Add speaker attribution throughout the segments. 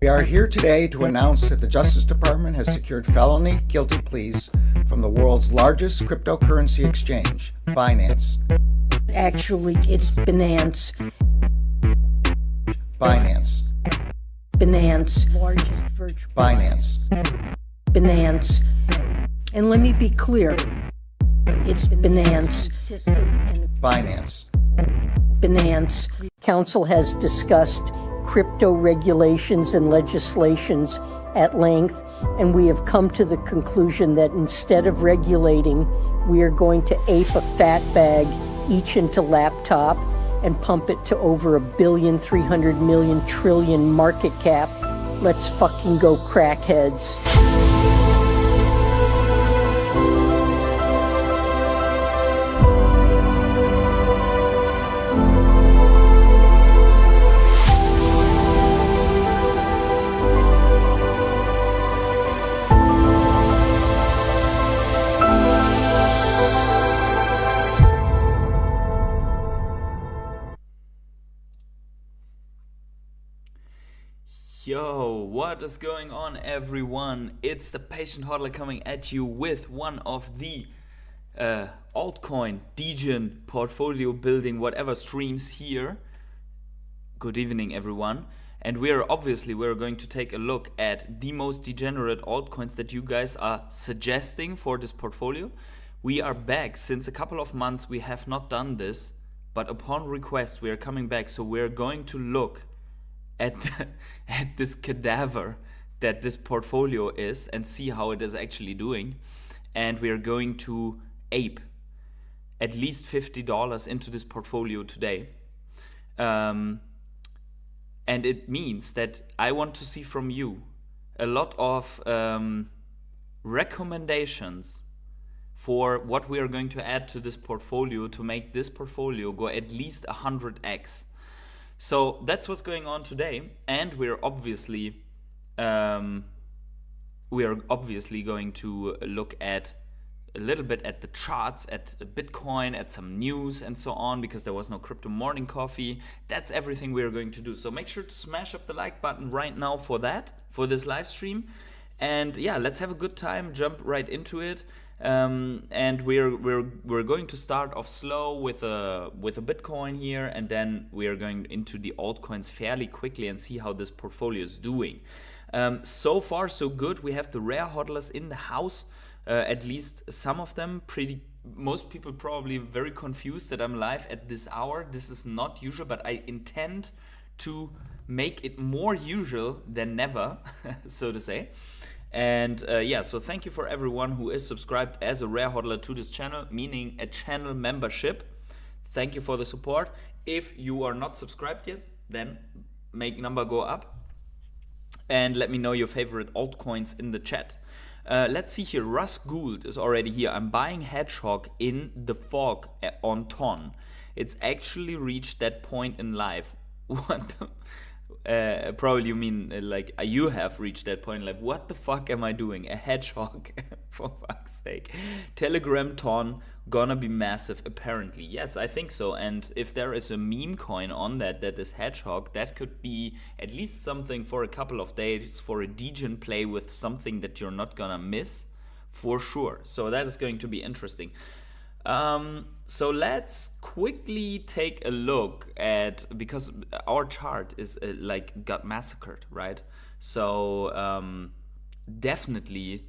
Speaker 1: We are here today to announce that the Justice Department has secured felony guilty pleas from the world's largest cryptocurrency exchange, Binance.
Speaker 2: Actually, it's Binance.
Speaker 1: Binance.
Speaker 2: Binance. Largest virtual.
Speaker 1: Binance.
Speaker 2: Binance. And let me be clear. It's Binance.
Speaker 1: Binance.
Speaker 2: Binance. Council has discussed crypto regulations and legislations at length, and we have come to the conclusion that instead of regulating, we are going to ape a fat bag each into laptop and pump it to over $1,300,000,000,000,000,000,000,000 market cap. Let's fucking go, crackheads.
Speaker 3: Yo, what is going on, everyone? It's the Patient Hodler coming at you with one of the altcoin, Degen, portfolio building, whatever streams here. Good evening, everyone. And we're going to take a look at the most degenerate altcoins that you guys are suggesting for this portfolio. We are back. Since a couple of months we have not done this, but upon request we are coming back. So we're going to look at this cadaver that this portfolio is and see how it is actually doing. And we are going to ape at least $50 into this portfolio today. And it means that I want to see from you a lot of recommendations for what we are going to add to this portfolio to make this portfolio go at least 100x. So that's what's going on today, and we're obviously going to look at a little bit at the charts, at Bitcoin, at some news and so on, because there was no crypto morning coffee. That's everything we're going to do. So make sure to smash up the like button right now for this live stream. And yeah, let's have a good time, jump right into it. And we're going to start off slow with a Bitcoin here, and then we are going into the altcoins fairly quickly and see how this portfolio is doing. So far so good. We have the rare hodlers in the house, at least some of them. Most people probably very confused that I'm live at this hour. This is not usual, but I intend to make it more usual than never, so to say. And so thank you for everyone who is subscribed as a rare hodler to this channel, meaning a channel membership. Thank you for the support. If you are not subscribed yet, then make number go up. And let me know your favorite altcoins in the chat. Let's see here. Russ Gould is already here. I'm buying Hedgehog in the fog on Ton. It's actually reached that point in life. What the... probably you mean like you have reached that point. Like, what the fuck am I doing? A hedgehog, for fuck's sake. Telegram Ton gonna be massive, apparently. Yes, I think so. And if there is a meme coin on that is hedgehog, that could be at least something for a couple of days for a Degen play with something that you're not gonna miss for sure. So that is going to be interesting. So let's quickly take a look at, because our chart is got massacred, right? So definitely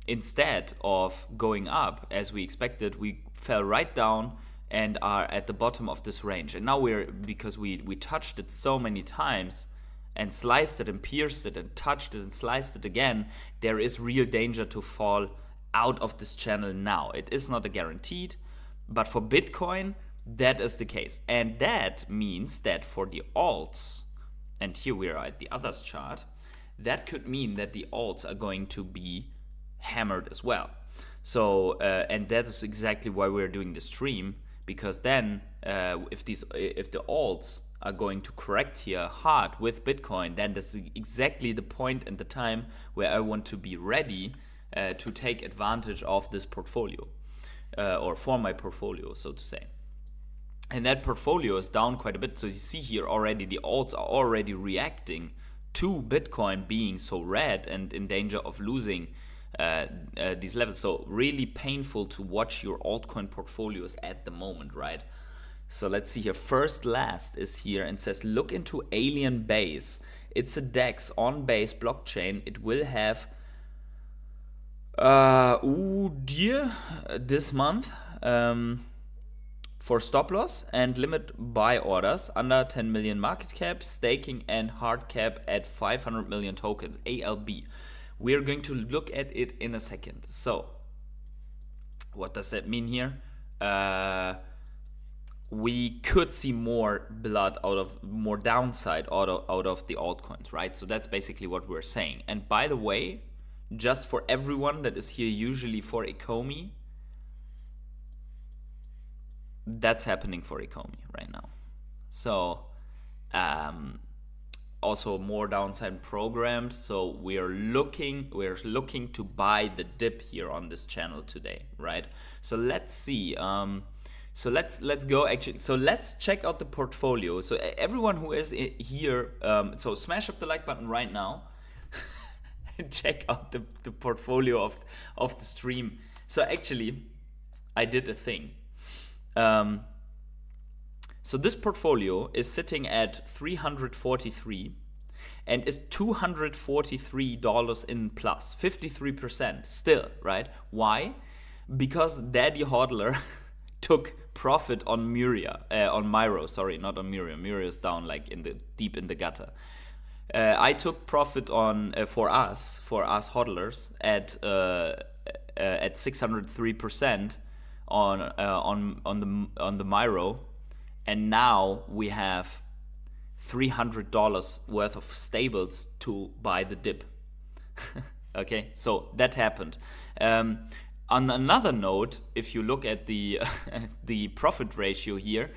Speaker 3: instead of going up as we expected, we fell right down and are at the bottom of this range. And now because we touched it so many times and sliced it and pierced it and touched it and sliced it again, there is real danger to fall out of this channel now. It is not a guaranteed, but for Bitcoin, that is the case. And that means that for the alts, and here we are at the others chart, that could mean that the alts are going to be hammered as well. So, and that is exactly why we're doing the stream, because then if the alts are going to correct here hard with Bitcoin, then this is exactly the point and the time where I want to be ready to take advantage of this portfolio, or for my portfolio, so to say. And that portfolio is down quite a bit. So you see here already the alts are already reacting to Bitcoin being so red and in danger of losing these levels. So really painful to watch your altcoin portfolios at the moment, right? So let's see here. First Last is here and says, look into Alien Base. It's a DEX on Base blockchain. It will have this month for stop loss and limit buy orders under 10 million market cap, staking and hard cap at 500 million tokens, ALB. We're going to look at it in a second. So what does that mean here? We could see more blood more downside out of the altcoins, right? So that's basically what we're saying. And by the way, just for everyone that is here usually for Ecomi, that's happening for Ecomi right now. So also more downside programmed. So we're looking to buy the dip here on this channel today, right? So let's see. So let's go actually. So let's check out the portfolio. So everyone who is here, so smash up the like button right now and check out the portfolio of the stream. So actually, I did a thing. So this portfolio is sitting at 343 and is $243 in plus, 53% still, right? Why? Because Daddy Hodler took profit on Myro, sorry, not on Myro. Myro is down like deep in the gutter. I took profit on for us hodlers at 603% on the Myro, and now we have $300 worth of stables to buy the dip. Okay, so that happened. On another note, if you look at the the profit ratio here,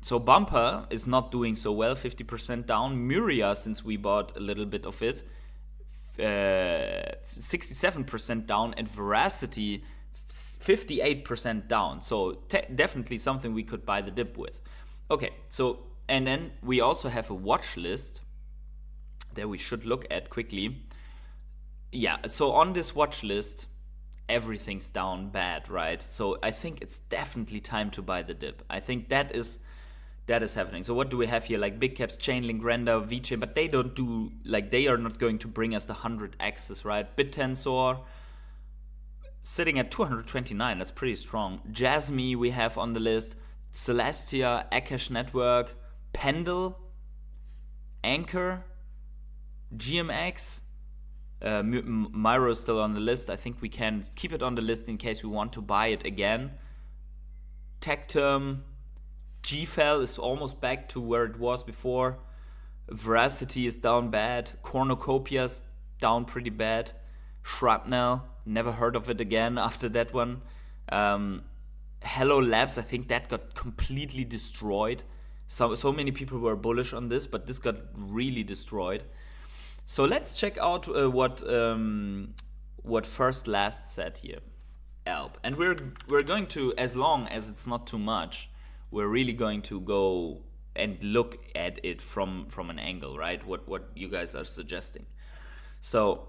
Speaker 3: so Bumper is not doing so well, 50% down. Myria, since we bought a little bit of it, 67% down, and Veracity 58% down. So definitely something we could buy the dip with. Okay, so and then we also have a watch list that we should look at quickly. Yeah, so on this watch list, everything's down bad, right? So I think it's definitely time to buy the dip. I think that is happening. So what do we have here? Like big caps, Chainlink, Render, VeChain, but they don't do, like, they are not going to bring us the 100x's, right? BitTensor sitting at 229, that's pretty strong. Jasmy we have on the list, Celestia, Akash Network, Pendle, Anchor, GMX, Myro is still on the list. I think we can keep it on the list in case we want to buy it again. Tectum, GFL is almost back to where it was before. Veracity is down bad. Cornucopia's down pretty bad. Shrapnel, never heard of it again after that one. Hello Labs, I think that got completely destroyed. So many people were bullish on this, but this got really destroyed. So let's check out what First Last said here, ALP, and we're going to, as long as it's not too much, we're really going to go and look at it from an angle, right? What you guys are suggesting. So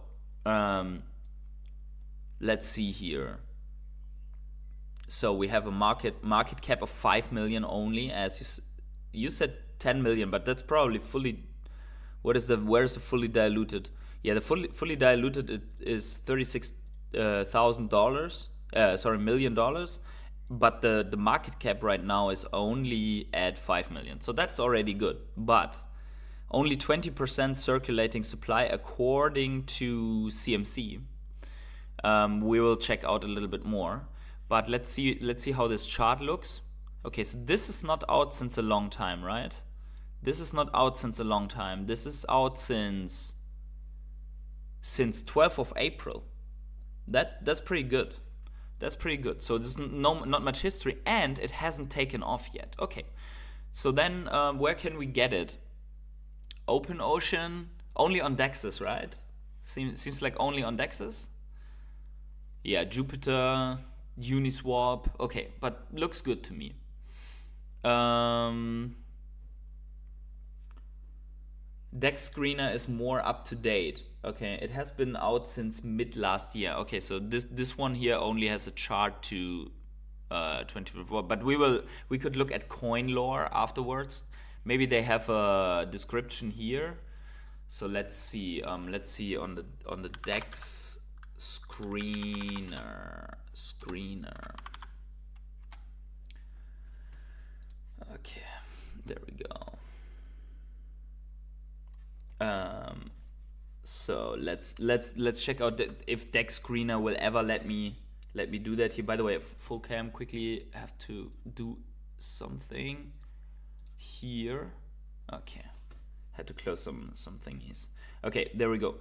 Speaker 3: let's see here. So we have a market cap of 5 million only, as you said 10 million, but that's probably fully. Where's the fully diluted? Yeah, the fully diluted is $36,000. $1 million. But the market cap right now is only at 5 million. So that's already good. But only 20% circulating supply according to CMC. We will check out a little bit more. But let's see how this chart looks. Okay, so this is not out since a long time, right? This is not out since a long time. This is out since 12th of April. That's pretty good. That's pretty good. So there's not much history, and it hasn't taken off yet. Okay. So then where can we get it? Open Ocean, only on DEXs, right? Seems like only on DEXs. Yeah, Jupiter, Uniswap. Okay, but looks good to me. Dex Screener is more up to date. Okay, it has been out since mid last year. Okay, so this one here only has a chart to 2024, but we could look at coin lore afterwards. Maybe they have a description here. So let's see. Let's see on the Dex screener. Okay, there we go. So let's check out if Dex Screener will ever let me do that here. By the way, full cam, quickly have to do something here. Okay, had to close some thingies. Okay, there we go.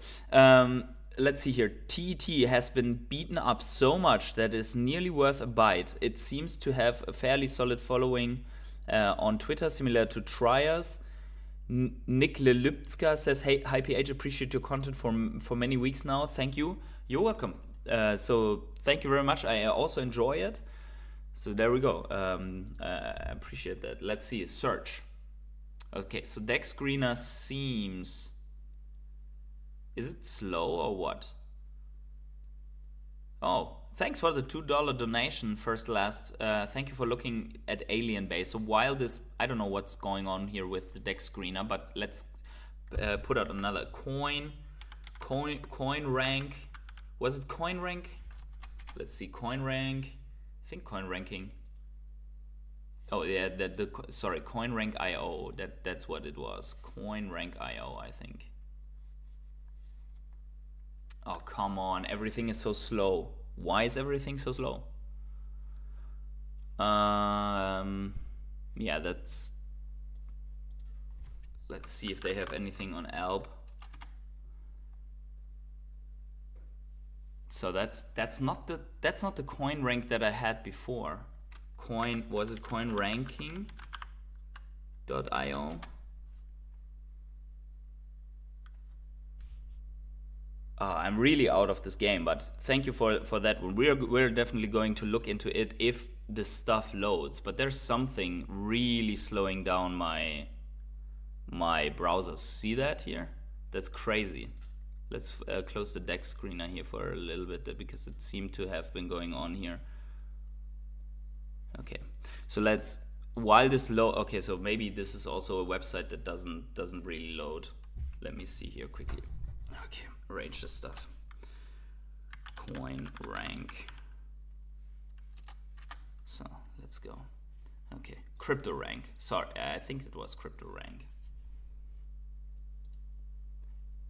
Speaker 3: Let's see here. TET has been beaten up so much that it's nearly worth a bite. It seems to have a fairly solid following on Twitter, similar to Trias. Nick Lelupska says, "Hey, hi PH, appreciate your content for many weeks now. Thank you. You're welcome. So thank you very much. I also enjoy it. So there we go. I appreciate that. Let's see. Search. Okay, so Dex Screener seems... Is it slow or what? Oh, thanks for the $2 donation, first last. Thank you for looking at Alien Base. So while this, I don't know what's going on here with the Dex Screener, but let's put out another coin rank. Was it coin rank? Let's see, coin rank. I think coin ranking. Oh yeah, sorry, coin rank IO. That's what it was. Coin rank IO, I think. Oh, come on, everything is so slow. Why is everything so slow? Yeah, let's see if they have anything on Alb. So that's not the coin rank that I had before. Was it coinranking.io? I'm really out of this game, but thank you for that one. We're definitely going to look into it if this stuff loads. But there's something really slowing down my browser. See that here? That's crazy. Let's close the Dex Screener here for a little bit because it seemed to have been going on here. Okay, so while this load. Okay, so maybe this is also a website that doesn't really load. Let me see here quickly. Okay, arrange the stuff. Coin rank. So let's go. Okay, crypto rank. Sorry, I think it was crypto rank.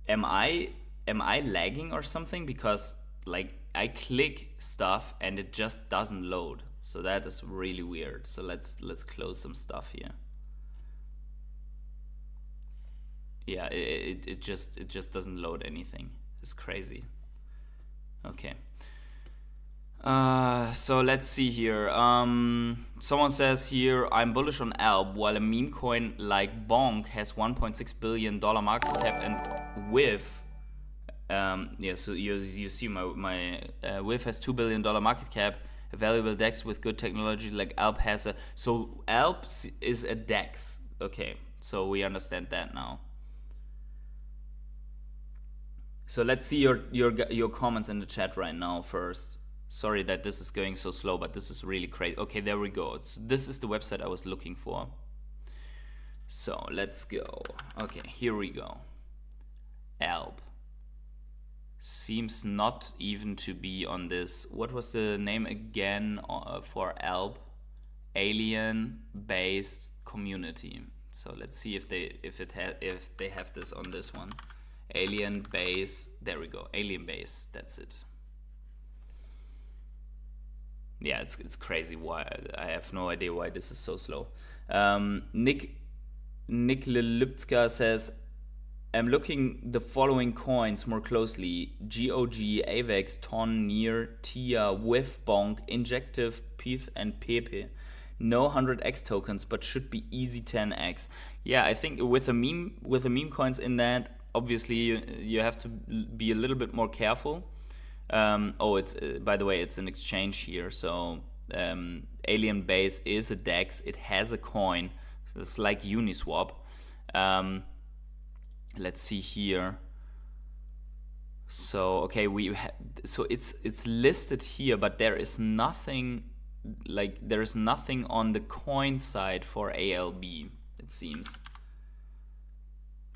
Speaker 3: Am I lagging or something? Because like I click stuff and it just doesn't load. So that is really weird. So let's close some stuff here. Yeah, it just doesn't load anything. It's crazy. Okay. So let's see here. Someone says here, I'm bullish on ALB, while a meme coin like Bonk has $1.6 billion market cap, and WIF, yeah, so you see my WIF has $2 billion market cap, a valuable DEX with good technology like ALB has a, so ALB is a DEX. Okay, so we understand that now. So let's see your comments in the chat right now first. Sorry that this is going so slow, but this is really crazy. Okay, there we go. This is the website I was looking for. So let's go. Okay, here we go. ALB. Seems not even to be on this. What was the name again for ALB? Alien Based Community. So let's see if they have this on this one. Alien Base. There we go. Alien Base. That's it. Yeah, it's crazy. Why I have no idea why this is so slow. Nick Lelupska says, I'm looking the following coins more closely: GOG, AVEX, TON, NEAR, TIA, WIF, Bonk, Injective, PETH, and Pepe. No 100x tokens, but should be easy 10x. Yeah, I think with the meme coins in that, obviously you have to be a little bit more careful. Oh, it's by the way, it's an exchange here. So Alien Base is a DEX. It has a coin. So it's like Uniswap. let's see here. So okay, so it's listed here, but there is nothing on the coin side for ALB, it seems.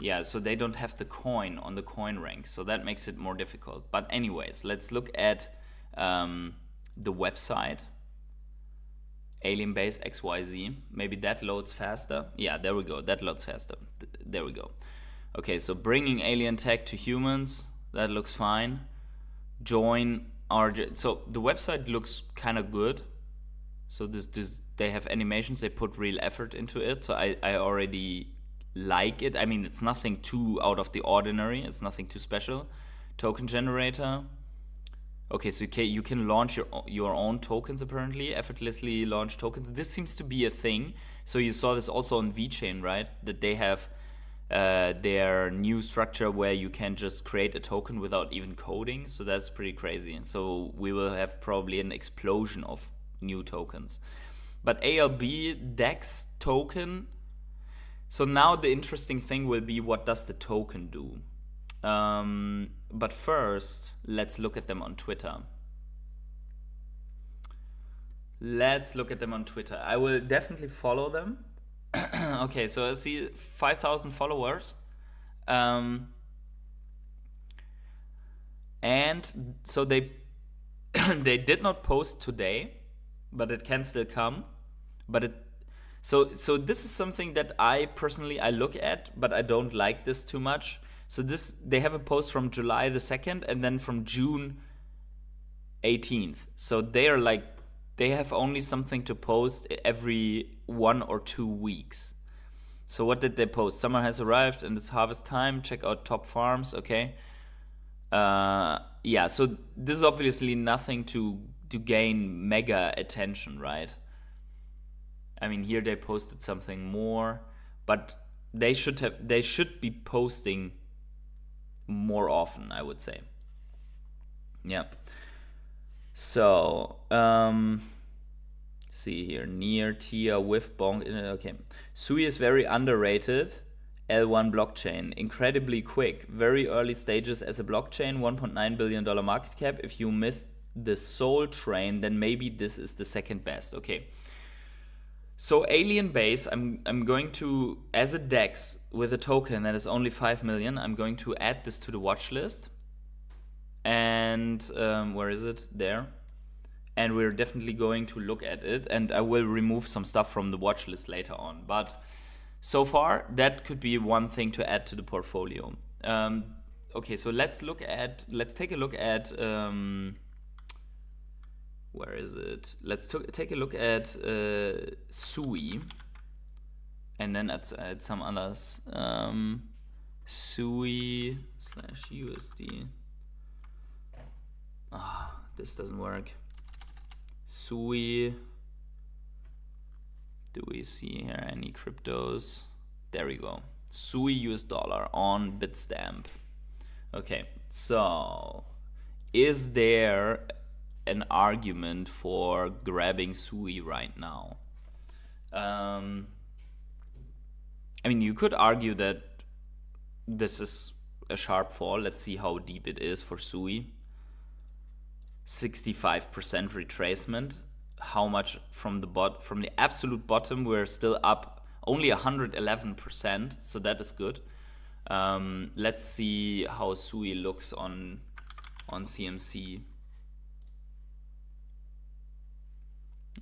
Speaker 3: Yeah, so they don't have the coin on the coin rank, so that makes it more difficult. But anyways, let's look at the website, Alienbase XYZ. Maybe that loads faster. Yeah, there we go. That loads faster. There we go. Okay, so bringing alien tech to humans. That looks fine. Join RJ. So the website looks kind of good. So this they have animations. They put real effort into it. So I already like it. I mean, it's nothing too out of the ordinary. It's nothing too special. Token generator. Okay, so you can launch your own tokens, apparently. Effortlessly launch tokens. This seems to be a thing. So you saw this also on VeChain, right? That they have their new structure where you can just create a token without even coding. So that's pretty crazy. And so we will have probably an explosion of new tokens. But ALB DEX token. So now the interesting thing will be, what does the token do? But first, let's look at them on Twitter. I will definitely follow them. Okay, so I see 5,000 followers. And so they they did not post today, but it can still come. But so this is something that I personally look at, but I don't like this too much. So they have a post from July the 2nd and then from June 18th. So they have only something to post every 1 or 2 weeks. So what did they post? Summer has arrived and it's harvest time. Check out top farms. Okay. Yeah. So this is obviously nothing to gain mega attention, right? I mean, here they posted something more, but they should be posting more often, I would say. Yeah. So, see here, near Tia with Bonk. Okay, Sui is very underrated. L1 blockchain, incredibly quick, very early stages as a blockchain, $1.9 billion market cap. If you missed the Soul train, then maybe this is the second best. Okay. So Alienbase, I'm going to, as a DEX with a token that is only 5 million, I'm going to add this to the watch list. And where is it? There. And we're definitely going to look at it. And I will remove some stuff from the watch list later on. But so far, that could be one thing to add to the portfolio. Okay, so let's take a look at. Where is it? Let's take a look at Sui, and then add some others. Sui /USD. This doesn't work. Sui. Do we see here any cryptos? There we go. Sui US dollar on Bitstamp. Okay, so is there an argument for grabbing Sui right now? I mean, you could argue that this is a sharp fall. Let's see how deep it is for Sui. 65% retracement. How much from the absolute bottom? We're still up only 111%, so that is good. Let's see how Sui looks on CMC.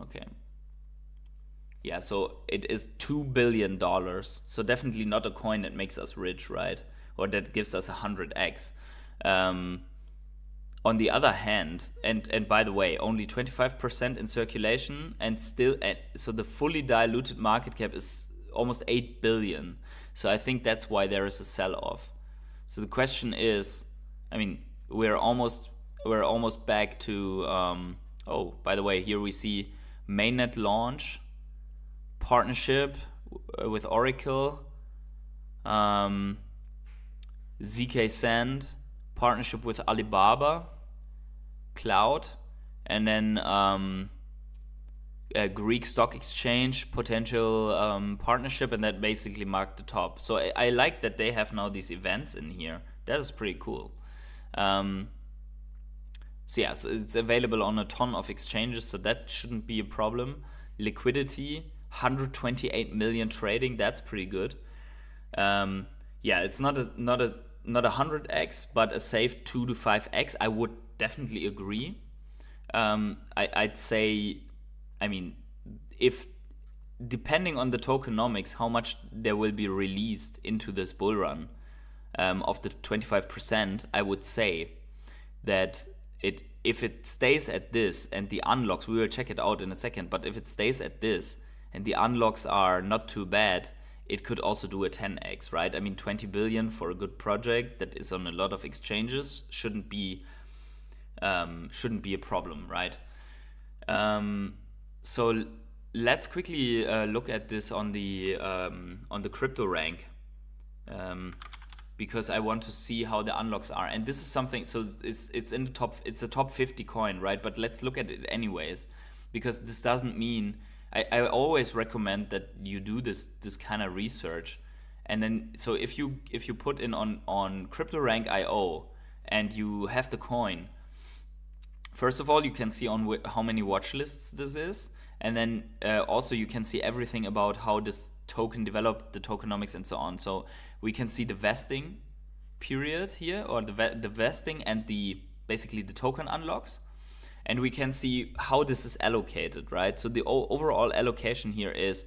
Speaker 3: Okay. Yeah, so it is $2 billion. So definitely not a coin that makes us rich, right? Or that gives us 100x. On the other hand, and by the way, only 25% in circulation, and still, so the fully diluted market cap is almost 8 billion. So I think that's why there is a sell-off. So the question is, I mean, we're almost back to. Oh, by the way, here we see mainnet launch, partnership with Oracle, ZK Sand, partnership with Alibaba Cloud, and then Greek stock exchange potential partnership, and that basically marked the top. So I like that they have now these events in here. That is pretty cool. So yeah, so it's available on a ton of exchanges, so that shouldn't be a problem. Liquidity, 128 million trading, that's pretty good. Yeah, it's not a 100x, but a safe 2 to 5x. I would definitely agree. I'd say, I mean, if depending on the tokenomics, how much there will be released into this bull run of the 25%, I would say that if it stays at this and the unlocks, we will check it out in a second, but if it stays at this and the unlocks are not too bad, it could also do a 10x, right? I mean, 20 billion for a good project that is on a lot of exchanges shouldn't be a problem, right? So let's quickly look at this on the crypto rank, because I want to see how the unlocks are. And this is something, so it's in the top, it's a top 50 coin, right? But let's look at it anyways, because this doesn't mean, I always recommend that you do this kind of research. And then, so if you put in on CryptoRank.io and you have the coin, first of all, you can see on how many watch lists this is. And then also you can see everything about how this token developed, the tokenomics and so on. So we can see the vesting period here, or the vesting and basically the token unlocks. And we can see how this is allocated, right? So the overall allocation here is,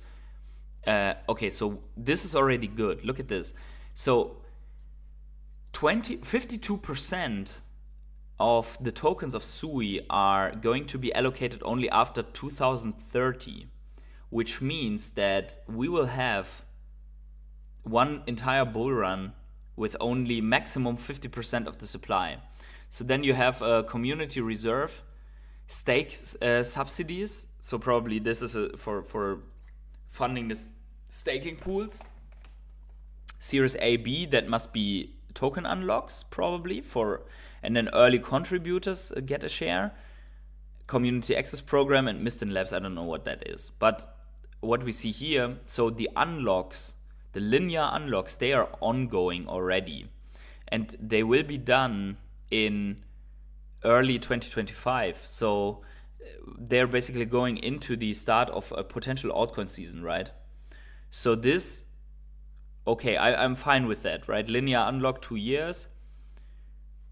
Speaker 3: okay, so this is already good. Look at this. So 52% of the tokens of SUI are going to be allocated only after 2030, which means that we will have one entire bull run with only maximum 50% of the supply. So then you have a community reserve, stake subsidies. So probably this is for funding the staking pools. Series A, B, that must be token unlocks probably and then early contributors get a share. Community access program and Mistin Labs, I don't know what that is. But what we see here, so the unlocks, the linear unlocks, they are ongoing already. And they will be done in early 2025. So they're basically going into the start of a potential altcoin season, right? So this, okay, I'm fine with that, right? Linear unlock 2 years,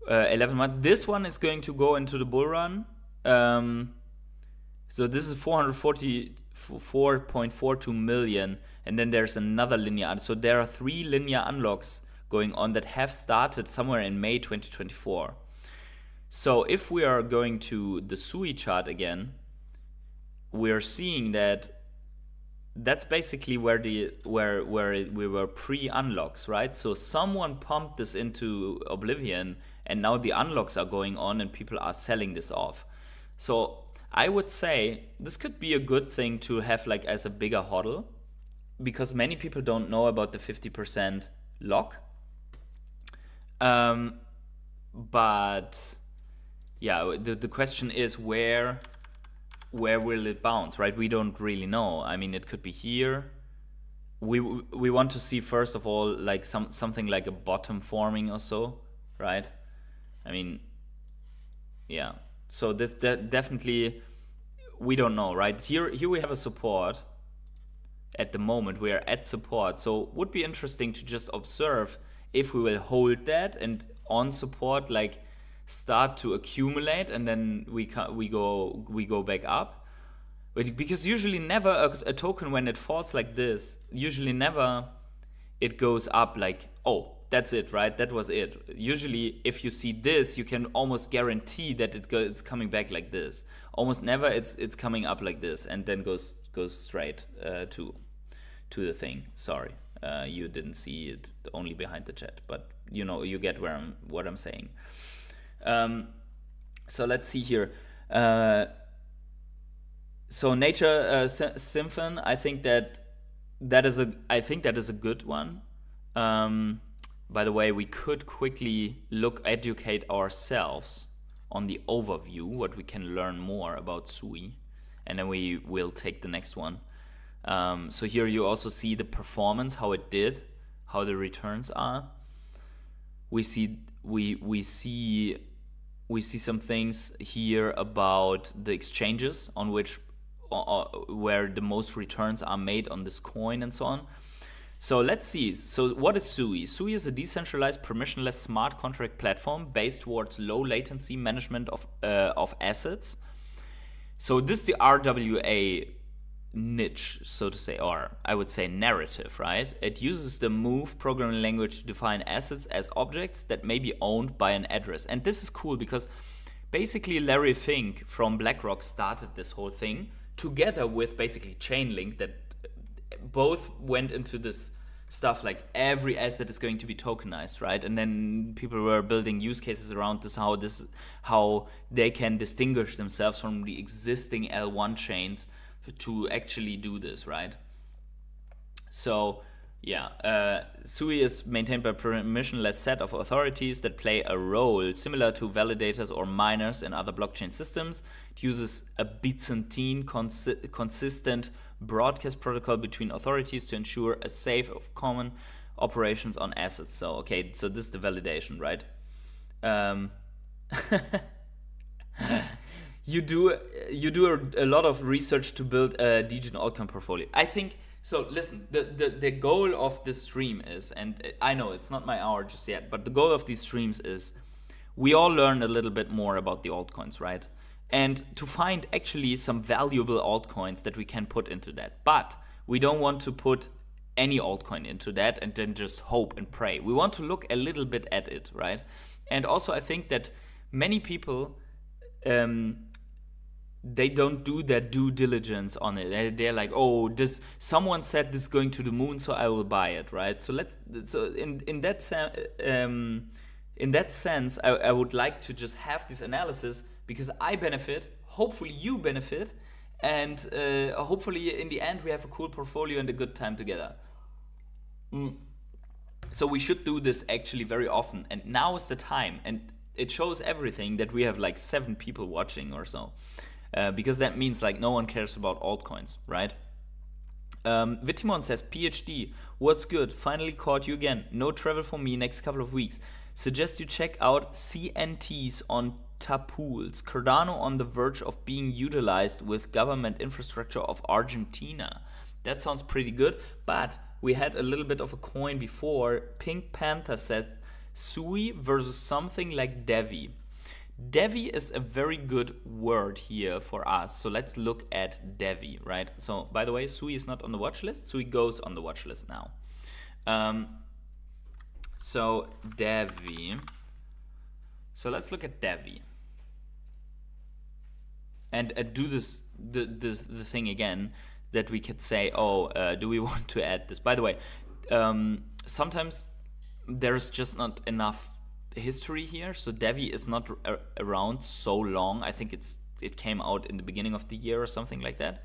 Speaker 3: 11 months. This one is going to go into the bull run. So this is 444.42 million, and then there's another linear. So there are 3 linear unlocks going on that have started somewhere in May 2024. So if we are going to the SUI chart again, we're seeing that that's basically where we were pre-unlocks, right? So someone pumped this into oblivion, and now the unlocks are going on and people are selling this off. So I would say this could be a good thing to have like as a bigger hodl, because many people don't know about the 50% lock. But yeah, the question is where will it bounce, right? We don't really know. I mean, it could be here. We want to see first of all like something like a bottom forming or so, right? I mean, yeah. So this definitely, we don't know, right? Here we have a support. At the moment we are at support, so would be interesting to just observe if we will hold that and on support like start to accumulate, and then we go back up. But because usually never a token, when it falls like this, usually never it goes up like, oh, that's it, right? That was it. Usually if you see this, you can almost guarantee that it's coming back like this. Almost never it's coming up like this and then goes straight to the thing. Sorry, you didn't see it only behind the chat, but you know, you get what I'm saying. So let's see here. So Nature Symphon, I think that is a good one. By the way, we could quickly educate ourselves on the overview, what we can learn more about SUI, and then we will take the next one. So here you also see the performance, how it did, how the returns are. We see some things here about the exchanges on which where the most returns are made on this coin and so on. So let's see. So what is Sui? Sui is a decentralized, permissionless smart contract platform based towards low latency management of assets. So this is the RWA niche, so to say, or I would say narrative, right? It uses the Move programming language to define assets as objects that may be owned by an address. And this is cool because basically Larry Fink from BlackRock started this whole thing together with basically Chainlink, that both went into this stuff like every asset is going to be tokenized, right? And then people were building use cases around this, how they can distinguish themselves from the existing L1 chains to actually do this, right? So yeah, Sui is maintained by a permissionless set of authorities that play a role similar to validators or miners in other blockchain systems. It uses a Byzantine consistent broadcast protocol between authorities to ensure a safe of common operations on assets. So okay, so this is the validation, right? You do a lot of research to build a Degen Altcoin portfolio. I think so. Listen, the goal of this stream is, and I know it's not my hour just yet, but the goal of these streams is we all learn a little bit more about the altcoins, right? And to find actually some valuable altcoins that we can put into that. But we don't want to put any altcoin into that and then just hope and pray. We want to look a little bit at it, right? And also I think that many people they don't do their due diligence on it. They're like, oh, someone said this is going to the moon, so I will buy it, right? So in that sense, I would like to just have this analysis because I benefit, hopefully you benefit, and hopefully in the end we have a cool portfolio and a good time together. So we should do this actually very often, and now is the time. And it shows everything that we have like 7 people watching or so. Because that means like no one cares about altcoins, right? Vitimon says, PhD, what's good? Finally caught you again. No travel for me next couple of weeks. Suggest you check out CNTs on Tapools. Cardano on the verge of being utilized with government infrastructure of Argentina. That sounds pretty good, but we had a little bit of a coin before. Pink Panther says, Sui versus something like Devve. Devve is a very good word here for us. So let's look at Devve, right? So by the way, Sui is not on the watch list. Sui goes on the watch list now. So Devve. So let's look at Devve. And do the thing again that we could say, do we want to add this? By the way, sometimes there's just not enough history here. So Devve is not around so long. I think it came out in the beginning of the year or something like that.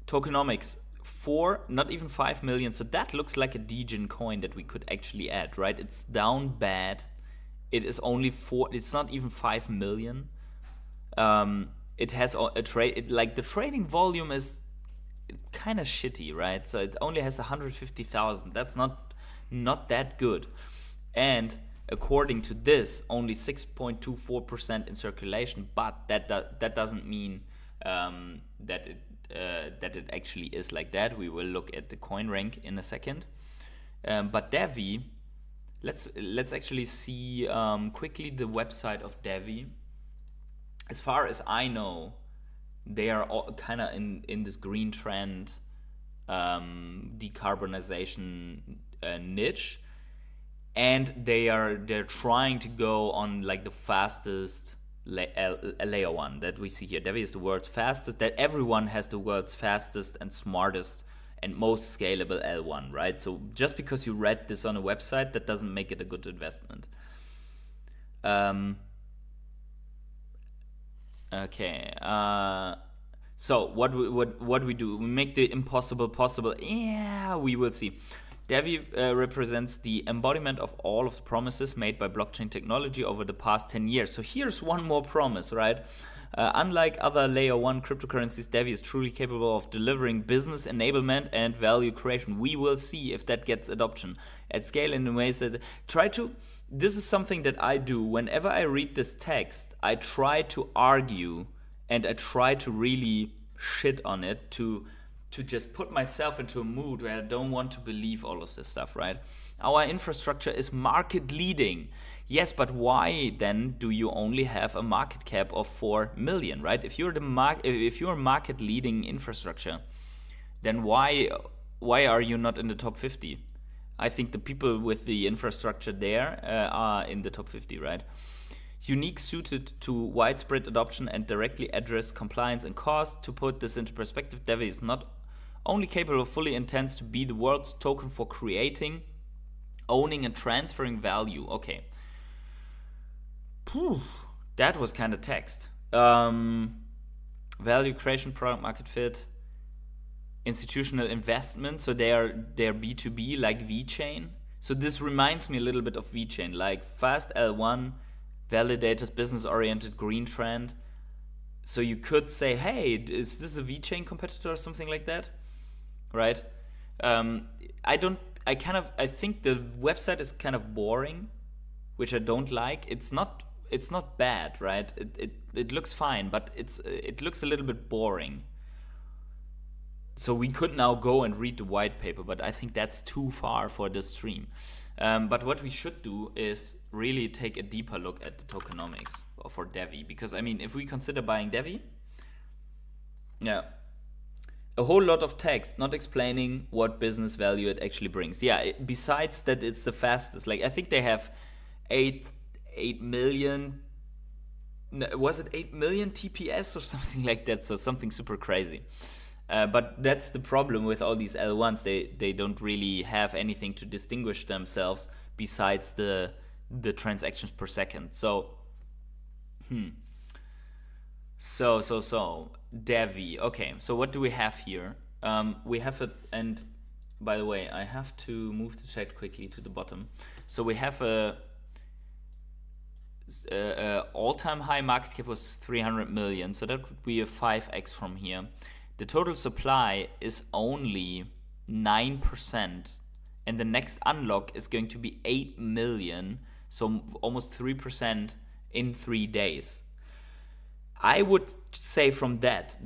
Speaker 3: Tokenomics, 4, not even 5 million. So that looks like a Degen coin that we could actually add, right? It's down bad. It is only 4. It's not even 5 million. It has a trade. Like the trading volume is kind of shitty, right? So it only has 150,000. That's not that good. And according to this, only 6.24% in circulation. But that doesn't mean that it actually is like that. We will look at the coin rank in a second. But Devve, let's actually see quickly the website of Devve. As far as I know, they are all kind of in this green trend decarbonization niche. And they're trying to go on like the fastest layer 1 that we see here. Devve is the world's fastest. That everyone has the world's fastest and smartest and most scalable L1, right? So just because you read this on a website, that doesn't make it a good investment. Okay. So what we do? We make the impossible possible. Yeah, we will see. Devve represents the embodiment of all of the promises made by blockchain technology over the past 10 years. So here's one more promise, right? Unlike other layer 1 cryptocurrencies, Devve is truly capable of delivering business enablement and value creation. We will see if that gets adoption at scale in ways that this is something that I do. Whenever I read this text, I try to argue and I try to really shit on it to just put myself into a mood where I don't want to believe all of this stuff, right? Our infrastructure is market leading. Yes, but why then do you only have a market cap of 4 million, right? If you're market leading infrastructure, then why are you not in the top 50? I think the people with the infrastructure there are in the top 50, right? Unique, suited to widespread adoption and directly address compliance and cost. To put this into perspective, Devve is not only capable, fully intends to be the world's token for creating, owning and transferring value. Okay. That was kind of text. Value creation, product market fit, institutional investment. So they're B2B like VeChain. So this reminds me a little bit of VeChain, like fast L1, validators, business oriented, green trend. So you could say, hey, is this a VeChain competitor or something like that? Right? I think the website is kind of boring, which I don't like. It's not bad, right? It looks fine, but it looks a little bit boring. So we could now go and read the white paper, but I think that's too far for this stream. But what we should do is really take a deeper look at the tokenomics for Devve, because I mean, if we consider buying Devve, yeah, a whole lot of text not explaining what business value it actually brings. Yeah, besides that, it's the fastest. Like I think they have 8 million. Was it 8 million TPS or something like that? So something super crazy. But that's the problem with all these L1s. They don't really have anything to distinguish themselves besides the transactions per second. So Devve. Okay, so what do we have here? We have it, and by the way, I have to move the chat quickly to the bottom. So we have a all-time high market cap was 300 million. So that would be a 5x from here. The total supply is only 9%, and the next unlock is going to be 8 million, so almost 3% in 3 days. I would say from that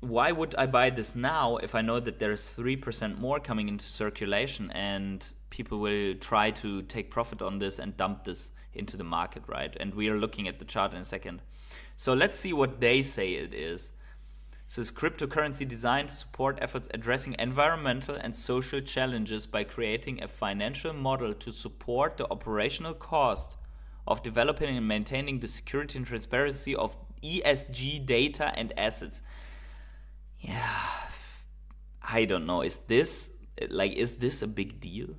Speaker 3: why would I buy this now if I know that there's 3% more coming into circulation and people will try to take profit on this and dump this into the market, right? And we are looking at the chart in a second. So let's see what they say it is. So it's cryptocurrency designed to support efforts addressing environmental and social challenges by creating a financial model to support the operational cost of developing and maintaining the security and transparency of ESG data and assets. Yeah, I don't know. Is this a big deal?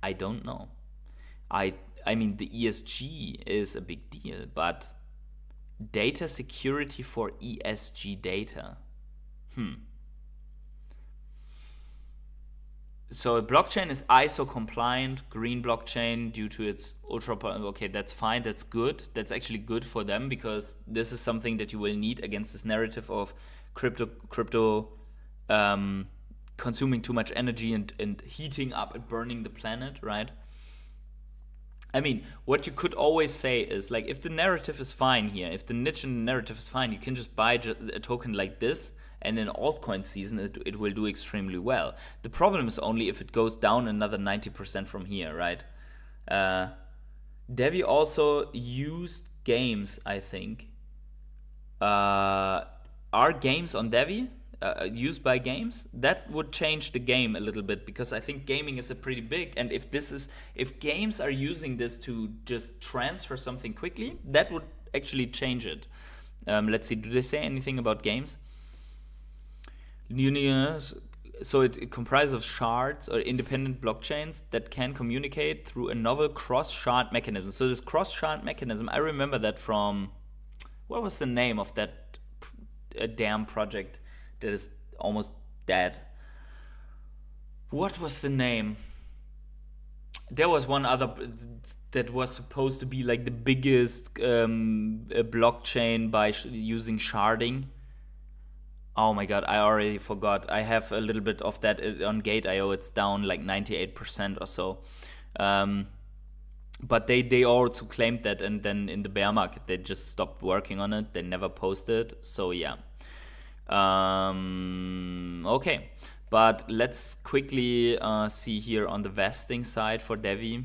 Speaker 3: I don't know. I mean, the ESG is a big deal, but data security for ESG data. So a blockchain is ISO compliant, green blockchain due to its okay, that's fine, that's good. That's actually good for them, because this is something that you will need against this narrative of crypto consuming too much energy and heating up and burning the planet, right? I mean, what you could always say is, like, if the narrative is fine here, if the niche in the narrative is fine, you can just buy a token like this, and in altcoin season, it will do extremely well. The problem is only if it goes down another 90% from here, right? Devve also used games, I think. Are games on Devve used by games? That would change the game a little bit, because I think gaming is a pretty big, and if games are using this to just transfer something quickly, that would actually change it. Let's see, do they say anything about games? So it comprises of shards or independent blockchains that can communicate through a novel cross-shard mechanism. So this cross-shard mechanism, I remember that from, what was the name of that damn project that is almost dead? What was the name? There was one other that was supposed to be like the biggest blockchain by using sharding. Oh my god, I already forgot. I have a little bit of that on Gate.io. It's down like 98% or so. But they also claimed that, and then in the bear market they just stopped working on it. They never posted. So yeah. Okay, but let's quickly see here on the vesting side for Devve.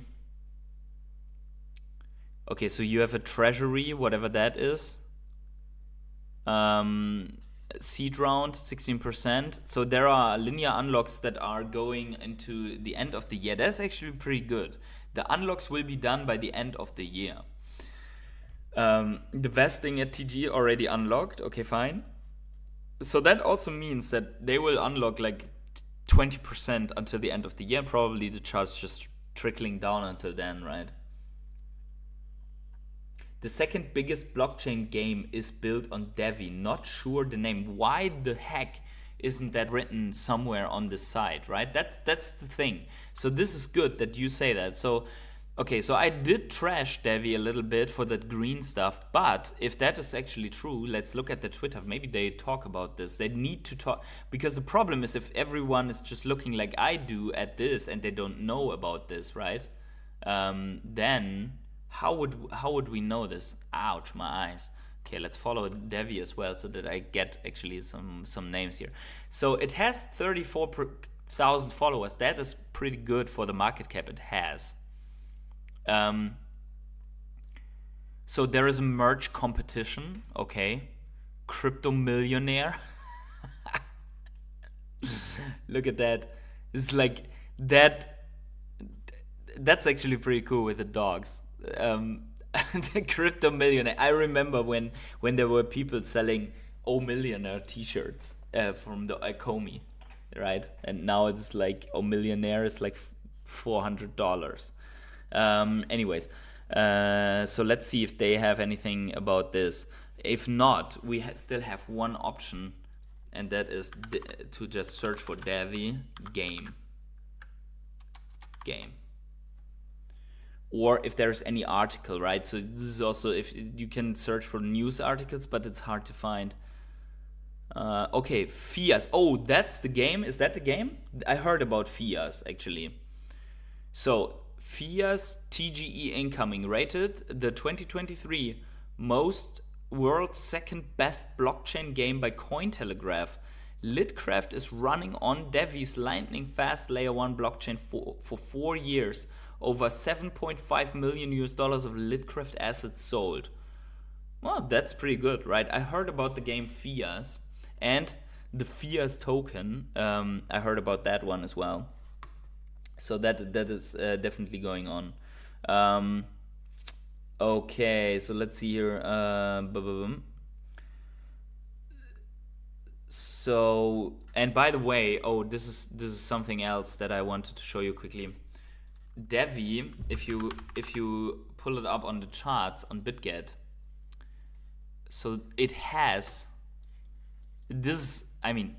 Speaker 3: Okay, so you have a treasury, whatever that is. Seed round 16%. So there are linear unlocks that are going into the end of the year. That's actually pretty good. The unlocks will be done by the end of the year. The vesting at TG already unlocked. Okay, fine. So that also means that they will unlock like 20% until the end of the year. Probably the chart's just trickling down until then, right? The second biggest blockchain game is built on Devve. Not sure the name. Why the heck isn't that written somewhere on the site, right? That's the thing. So this is good that you say that. So, okay, so I did trash Devve a little bit for that green stuff, but if that is actually true, let's look at the Twitter. Maybe they talk about this. They need to talk, because the problem is if everyone is just looking like I do at this and they don't know about this, right? Then how would we know this? Ouch, my eyes. Okay, let's follow Devve as well so that I get actually some names here. So it has 34,000 followers. That is pretty good for the market cap it has. So there is a merge competition. Okay, Crypto Millionaire. Look at that. It's like that. That's actually pretty cool with the dogs. The Crypto Millionaire. I remember when there were people selling Millionaire t-shirts from the Ikomi, right? And now it's like Millionaire is like $400. Anyways, so let's see if they have anything about this. If not, we still have one option, and that is to just search for Devve game. Or if there's any article, right? So this is also, if you can search for news articles, but it's hard to find. Okay, Fias. Oh, that's the game. Is that the game? I heard about Fias actually. So Fias TGE incoming rated the 2023 world's second best blockchain game by Cointelegraph. Litcraft is running on Devve's lightning fast layer 1 blockchain for 4 years. Over $7.5 million of Litcraft assets sold. Well, that's pretty good, right? I heard about the game Fias and the Fias token. I heard about that one as well. So that is definitely going on. Okay, so let's see here. So, and by the way, this is something else that I wanted to show you quickly. Devve, if you pull it up on the charts on BitGet, so it has this. I mean,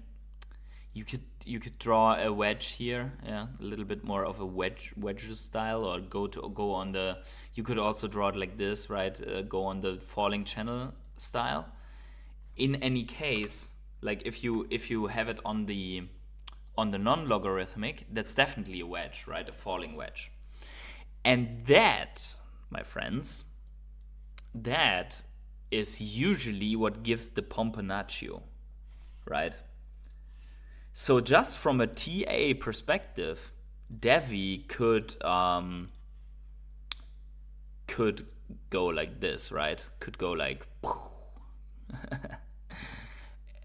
Speaker 3: you could draw a wedge here, yeah, a little bit more of a wedge style, or go on the. You could also draw it like this, right? Go on the falling channel style. In any case, like if you have it on the non-logarithmic, that's definitely a wedge, right? A falling wedge. And that, my friends, that is usually what gives the pompanaccio, right? So just from a TA perspective, Devve could go like this, right? Could go like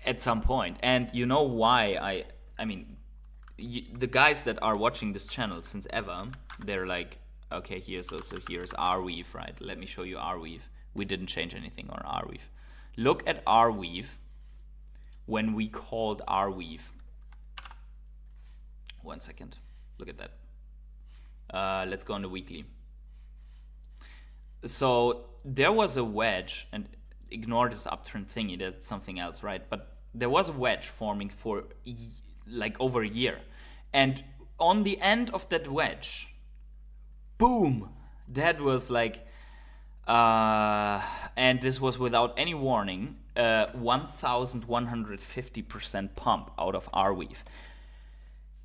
Speaker 3: at some point. And you know why I mean, the guys that are watching this channel since ever, they're like, okay, here's Arweave, right? Let me show you Arweave. We didn't change anything on Arweave. Look at Arweave when we called Arweave. 1 second. Look at that. Let's go on the weekly. So there was a wedge, and ignore this uptrend thingy, that's something else, right? But there was a wedge forming for like over a year. And on the end of that wedge, boom. That was like, and this was without any warning, 1,150% pump out of Arweave.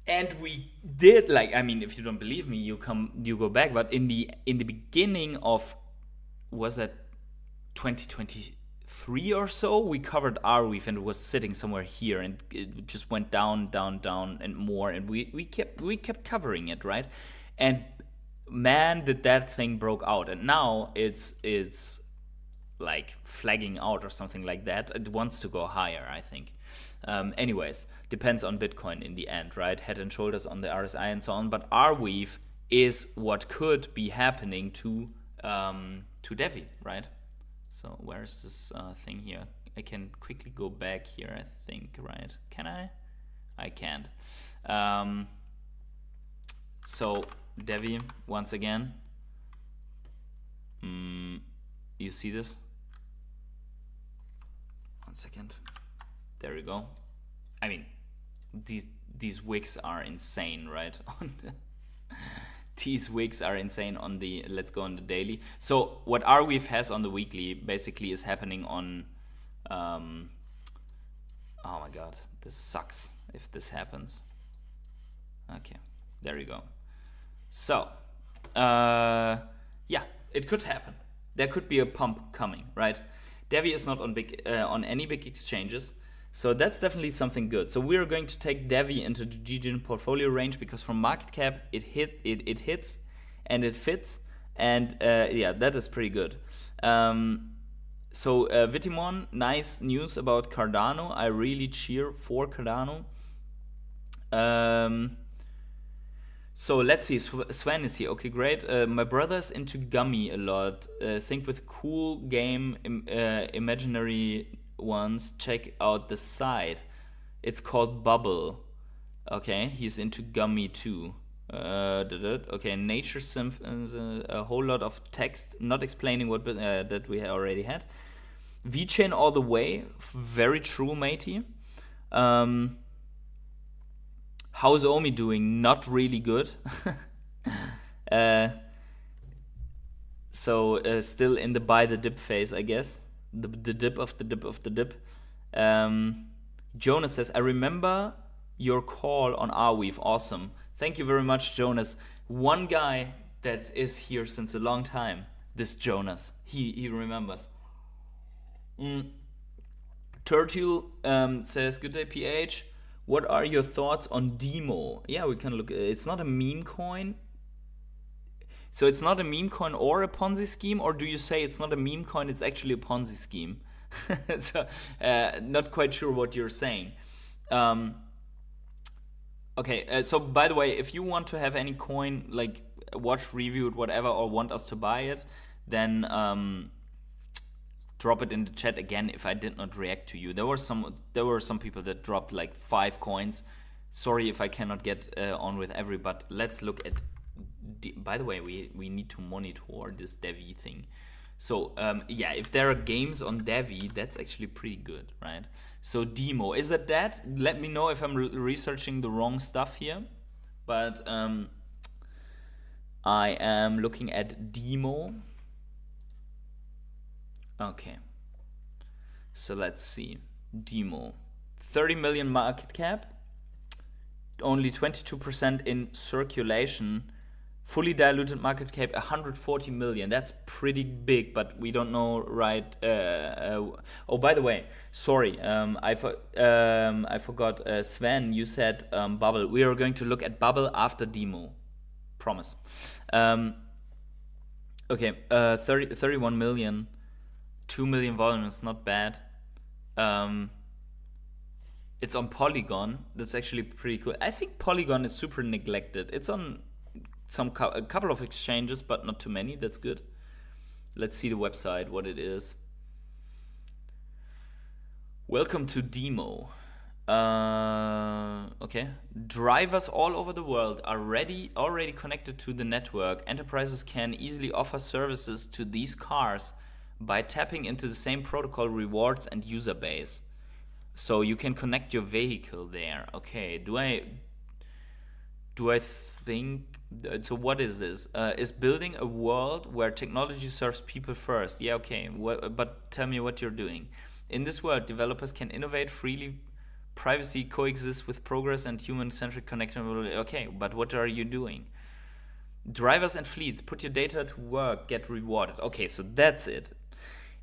Speaker 3: And we did, like, I mean, if you don't believe me, you go back. But in the beginning of, was that 2023 or so, we covered Arweave and it was sitting somewhere here, and it just went down, down, down, and more. And we kept covering it, right? And man, did that thing broke out. And now it's like flagging out or something like that. It wants to go higher, I think. Anyways, depends on Bitcoin in the end, right? Head and shoulders on the RSI and so on. But Arweave is what could be happening to Devve, right? So where is this thing here? I can quickly go back here, I think, right? Can I? I can't. So Devve, once again. You see this? One second. There we go. I mean, these wicks are insane, right? These wicks are insane on the, let's go on the daily. So what Arweave has on the weekly basically is happening on, oh my god, this sucks if this happens. Okay, there you go. So, yeah, it could happen. There could be a pump coming, right? Devve is not on any big exchanges. So that's definitely something good. So we're going to take Devve into the GGN portfolio range because from market cap it hits and it fits, and yeah, that is pretty good. So Vitimon, nice news about Cardano. I really cheer for Cardano. So let's see, Sven is here. Okay, great. My brother's into Gummy a lot. Think with cool game, imaginary ones. Check out the site. It's called Bubble. Okay, he's into Gummy too. Okay, Nature Symph, a whole lot of text, not explaining what that we already had. VeChain all the way, very true, matey. How's Omi doing? Not really good. So still in the buy the dip phase, I guess. The dip of the dip of the dip. Jonas says, I remember your call on Arweave. Awesome. Thank you very much, Jonas. One guy that is here since a long time. This Jonas. He remembers. Turtle says, good day, PH. What are your thoughts on Demo? Yeah, we can look. It's not a meme coin. So it's not a meme coin or a Ponzi scheme, or do you say it's not a meme coin, it's actually a Ponzi scheme? So, not quite sure what you're saying. Okay, so by the way, if you want to have any coin, like watch, reviewed, whatever, or want us to buy it, then drop it in the chat again if I did not react to you. There were some people that dropped like 5 coins. Sorry if I cannot get on with every, but let's look at. By the way, we need to monitor this Devve thing. So yeah, if there are games on Devve, that's actually pretty good, right? So Demo, is it that? Let me know if I'm researching the wrong stuff here. But I am looking at Demo. Okay. So let's see. Demo. 30 million market cap. Only 22% in circulation. Fully diluted market cap 140 million. That's pretty big, but we don't know, right? Oh, by the way, sorry, I forgot. Sven, you said Bubble. We are going to look at Bubble after Demo. Promise. Okay, 31 million. 2 million volume is not bad. It's on Polygon. That's actually pretty cool. I think Polygon is super neglected. It's on a couple of exchanges, but not too many. That's good. Let's see the website, what it is. Welcome to Demo. Okay. Drivers all over the world are already connected to the network. Enterprises can easily offer services to these cars by tapping into the same protocol rewards and user base. So you can connect your vehicle there. Okay, do do I think? So what is this? Is building a world where technology serves people first. Yeah, okay. But tell me what you're doing. In this world, developers can innovate freely. Privacy coexists with progress and human-centric connection. Okay, but what are you doing? Drivers and fleets, put your data to work, get rewarded. Okay, so that's it.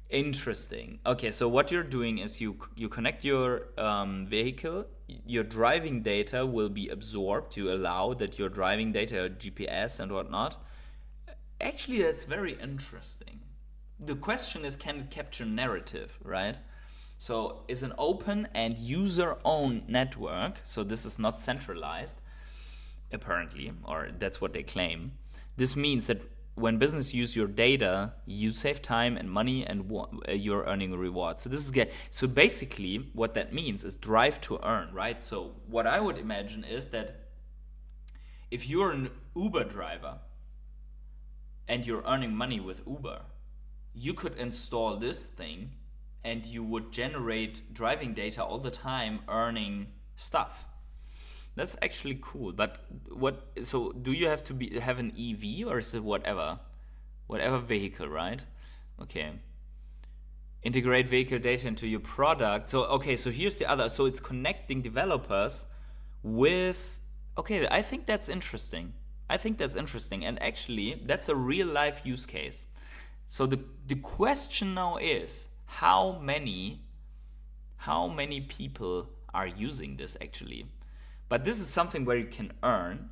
Speaker 3: Interesting. Okay, so what you're doing is you connect your vehicle, your driving data will be absorbed to allow that your driving data, GPS and whatnot. Actually, that's very interesting. The question is, can it capture narrative, right? So is an open and user-owned network, so this is not centralized, apparently, or that's what they claim. This means that when business use your data, you save time and money and you're earning a reward. So this is good. So basically what that means is drive to earn, right? So what I would imagine is that if you're an Uber driver and you're earning money with Uber, you could install this thing and you would generate driving data all the time, earning stuff. That's actually cool. But so do you have to have an EV, or is it whatever vehicle, right? Okay. Integrate vehicle data into your product. So okay, so here's the other. So it's connecting developers with. Okay, I think that's interesting. And actually, that's a real life use case. So the question now is, how many people are using this actually? But this is something where you can earn,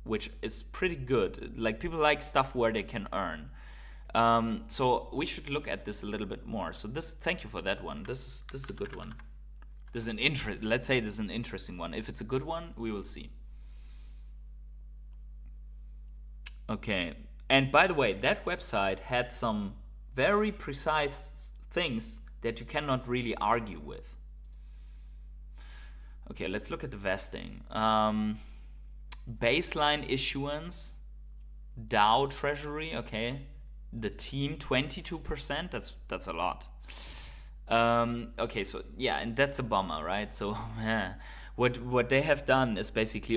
Speaker 3: which is pretty good. Like, people like stuff where they can earn. So we should look at this a little bit more. So thank you for that one. This is a good one. Let's say this is an interesting one. If it's a good one, we will see. Okay. And by the way, that website had some very precise things that you cannot really argue with. Okay, let's look at the vesting. Baseline issuance, DAO treasury, okay. The team, 22%, that's a lot. Okay, so yeah, and that's a bummer, right? So what they have done is basically,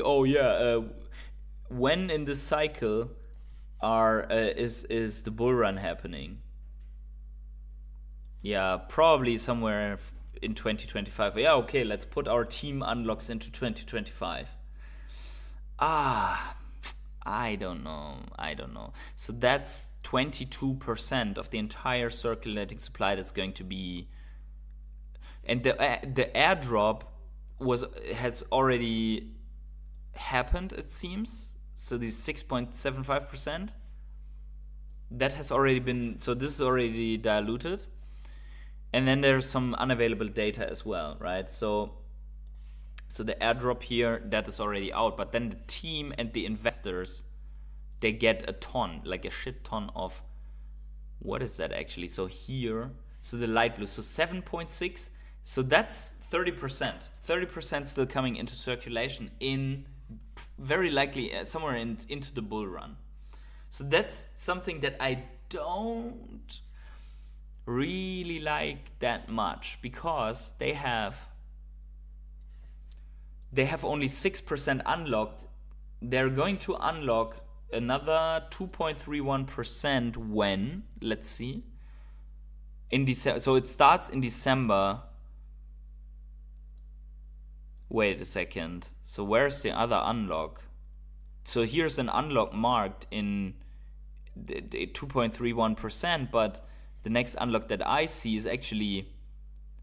Speaker 3: when in this cycle is the bull run happening? Yeah, probably somewhere in 2025. Yeah, okay, let's put our team unlocks into 2025. I don't know. So that's 22% of the entire circulating supply that's going to be. And the airdrop has already happened, it seems. So these 6.75%, that has already been. So this is already diluted. And then there's some unavailable data as well, right? So the airdrop here, that is already out. But then the team and the investors, they get a ton, like a shit ton of, what is that actually? So here, so the light blue, so 7.6. So that's 30%. 30% still coming into circulation in very likely somewhere into the bull run. So that's something that I don't really like that much, because they have only 6% unlocked. They're going to unlock another 2.31% when, let's see, in December. So it starts in December. Wait a second. So where's the other unlock? So here's an unlock marked in the 2.31%, but the next unlock that I see is actually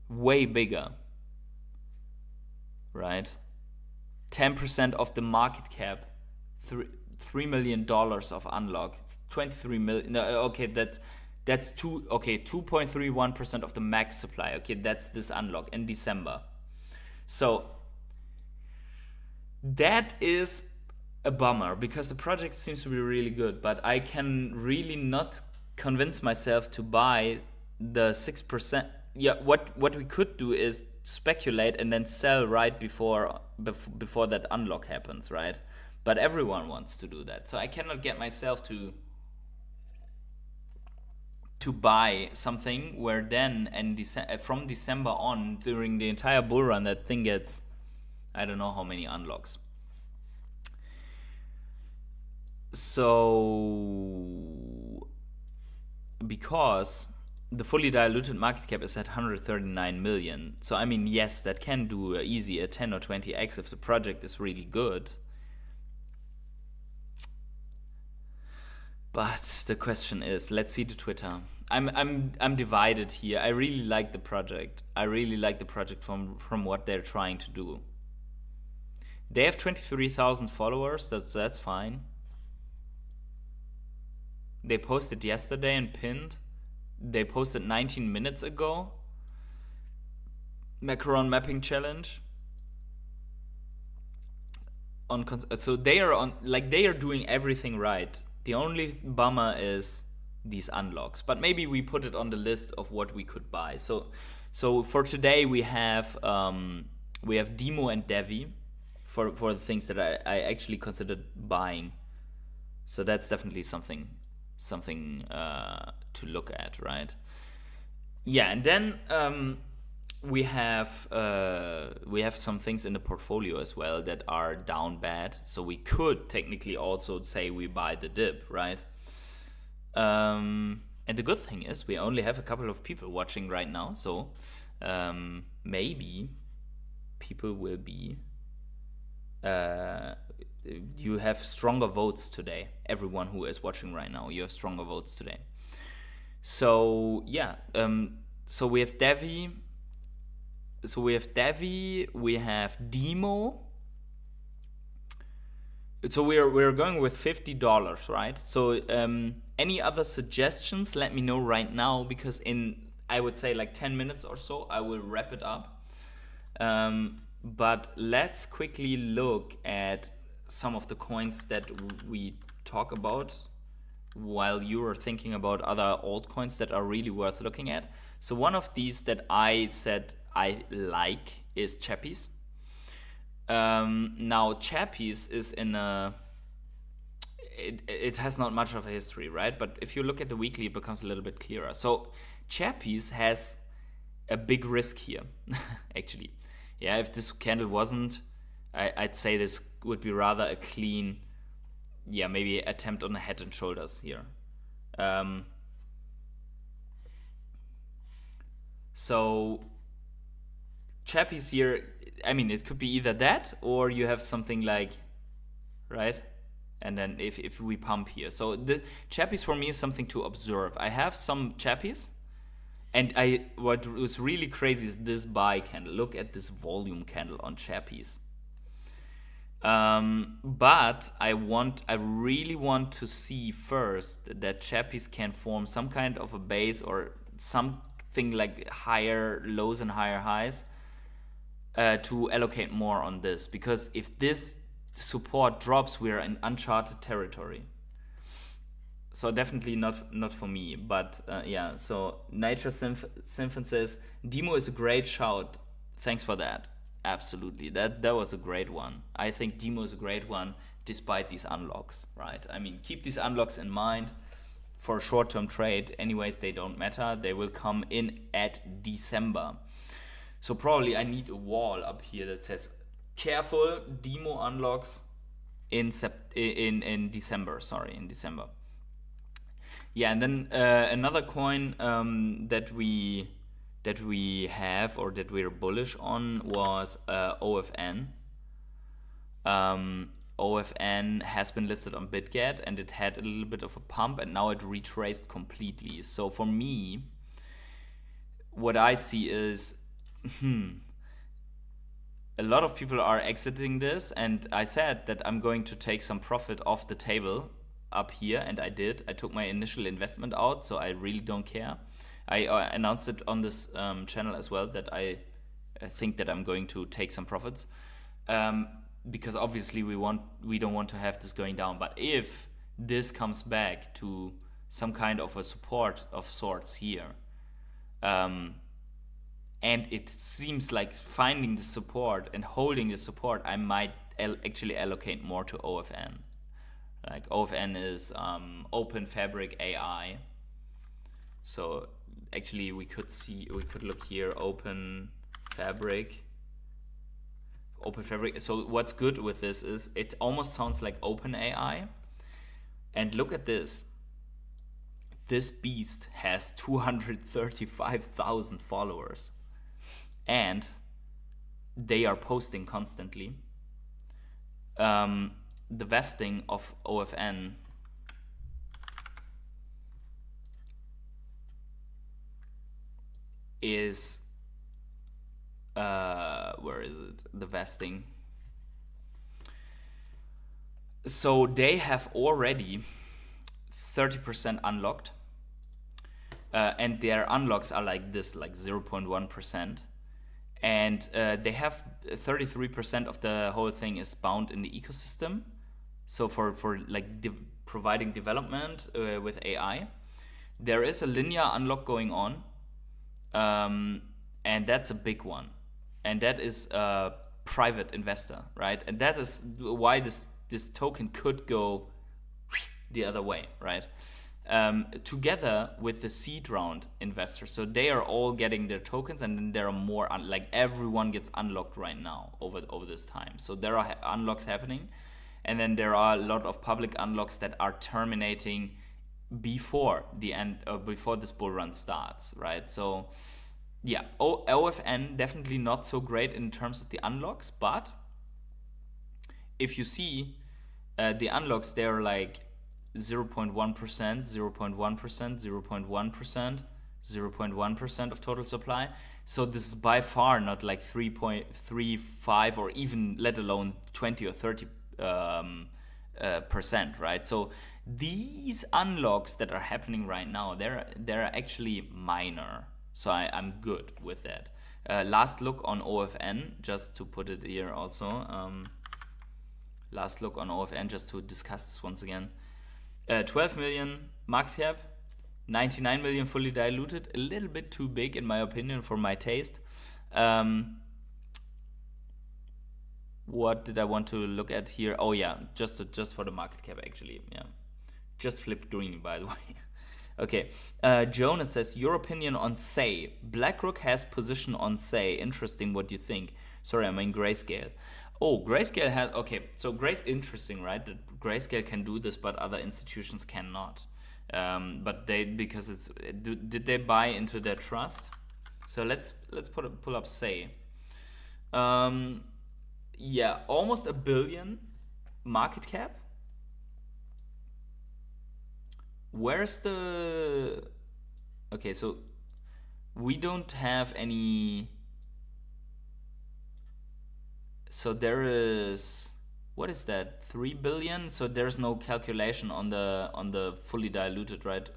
Speaker 3: way bigger, right? 10% of the market cap, $3 million of unlock, 23 million. No, okay, that's 2.31% of the max supply. Okay, that's this unlock in December. So that is a bummer, because the project seems to be really good, but I can really not convince myself to buy the 6%. Yeah, what we could do is speculate and then sell right before that unlock happens, right? But everyone wants to do that, so I cannot get myself to buy something where then from December on, during the entire bull run, that thing gets, I don't know how many unlocks. So because the fully diluted market cap is at 139 million. So I mean, yes, that can do easy a 10 or 20x if the project is really good. But the question is, let's see the Twitter. I'm divided here. I really like the project. I really like the project from what they're trying to do. They have 23,000 followers. That's fine. They posted yesterday and pinned. They posted 19 minutes ago. Macaron mapping challenge. So they are doing everything right. The only bummer is these unlocks, but maybe we put it on the list of what we could buy. So for today we have Demo and Devve for the things that I actually considered buying. So that's definitely something to look at, right? Yeah, and then we have some things in the portfolio as well that are down bad. So we could technically also say we buy the dip, right? And the good thing is we only have a couple of people watching right now, so maybe people will be. You have stronger votes today. Everyone who is watching right now, you have stronger votes today. So yeah, so we have Devve. We have Demo. So we're going with $50, right? So any other suggestions? Let me know right now, because in, I would say, like 10 minutes or so, I will wrap it up. But let's quickly look at some of the coins that we talk about while you are thinking about other altcoins that are really worth looking at. So one of these that I said I like is Chappyz. Now Chappyz is in it has not much of a history, right? But if you look at the weekly, it becomes a little bit clearer. So Chappyz has a big risk here, actually. Yeah, if this candle wasn't, I'd say this would be rather a clean, yeah, maybe attempt on a head and shoulders here. So Chappyz here, I mean, it could be either that or you have something like, right? And then if we pump here. So the Chappyz for me is something to observe. I have some Chappyz, and what was really crazy is this buy candle. Look at this volume candle on Chappyz. But I really want to see first that Chappyz can form some kind of a base or something like higher lows and higher highs to allocate more on this, because if this support drops, we're in uncharted territory. So definitely not for me, but yeah. So Nature Symphon says Demo is a great shout. Thanks for that. Absolutely, that was a great one. I think Demo is a great one despite these unlocks, right? I mean, keep these unlocks in mind for a short-term trade. Anyways, they don't matter. They will come in at December. So probably I need a wall up here that says careful, Demo unlocks in December. Sorry, in December. Yeah, and then another coin that we have or that we're bullish on was OFN. OFN has been listed on BitGet and it had a little bit of a pump and now it retraced completely. So for me, what I see is a lot of people are exiting this, and I said that I'm going to take some profit off the table up here, and I did. I took my initial investment out, so I really don't care. I announced it on this channel as well that I think that I'm going to take some profits, because obviously we don't want to have this going down. But if this comes back to some kind of a support of sorts here, and it seems like finding the support and holding the support, I might actually allocate more to OFN. Like OFN is Open Fabric AI. So actually we could look here, Open Fabric. So what's good with this is it almost sounds like Open AI, And look at this. This beast has 235,000 followers. And they are posting constantly. The vesting of OFN is where is it? The vesting. So they have already 30% unlocked, and their unlocks are like this, like 0.1%, and they have 33% of the whole thing is bound in the ecosystem. So for like providing development with AI, there is a linear unlock going on, and that's a big one, and that is a private investor, right? And that is why this token could go the other way, right? Together with the seed round investors. So they are all getting their tokens, and then there are more, like everyone gets unlocked right now over this time. So there are unlocks happening, and then there are a lot of public unlocks that are terminating before the end, before this bull run starts, right? So yeah, OFN definitely not so great in terms of the unlocks, but if you see the unlocks, they're like 0.1%, 0.1%, 0.1%, 0.1% of total supply. So this is by far not like 3.35 or even let alone 20 or 30 percent, right? So these unlocks that are happening right now, they're actually minor. So I'm good with that. Last look on OFN, just to put it here also. Last look on OFN, just to discuss this once again. 12 million market cap, 99 million fully diluted, a little bit too big in my opinion for my taste. What did I want to look at here? Oh yeah, just for the market cap actually. Yeah, just flipped green by the way. Okay, Jonas says, your opinion on Say. BlackRock has position on Say. Interesting, what do you think? Sorry, I mean Grayscale. Oh, Grayscale has, okay, so interesting, right? That Grayscale can do this, but other institutions cannot. But because it's, did they buy into their trust? So let's pull up Say. Yeah, almost $1 billion market cap. Where's the, okay, so we don't have any, so there is, what is that, 3 billion? So there's no calculation on the fully diluted, right?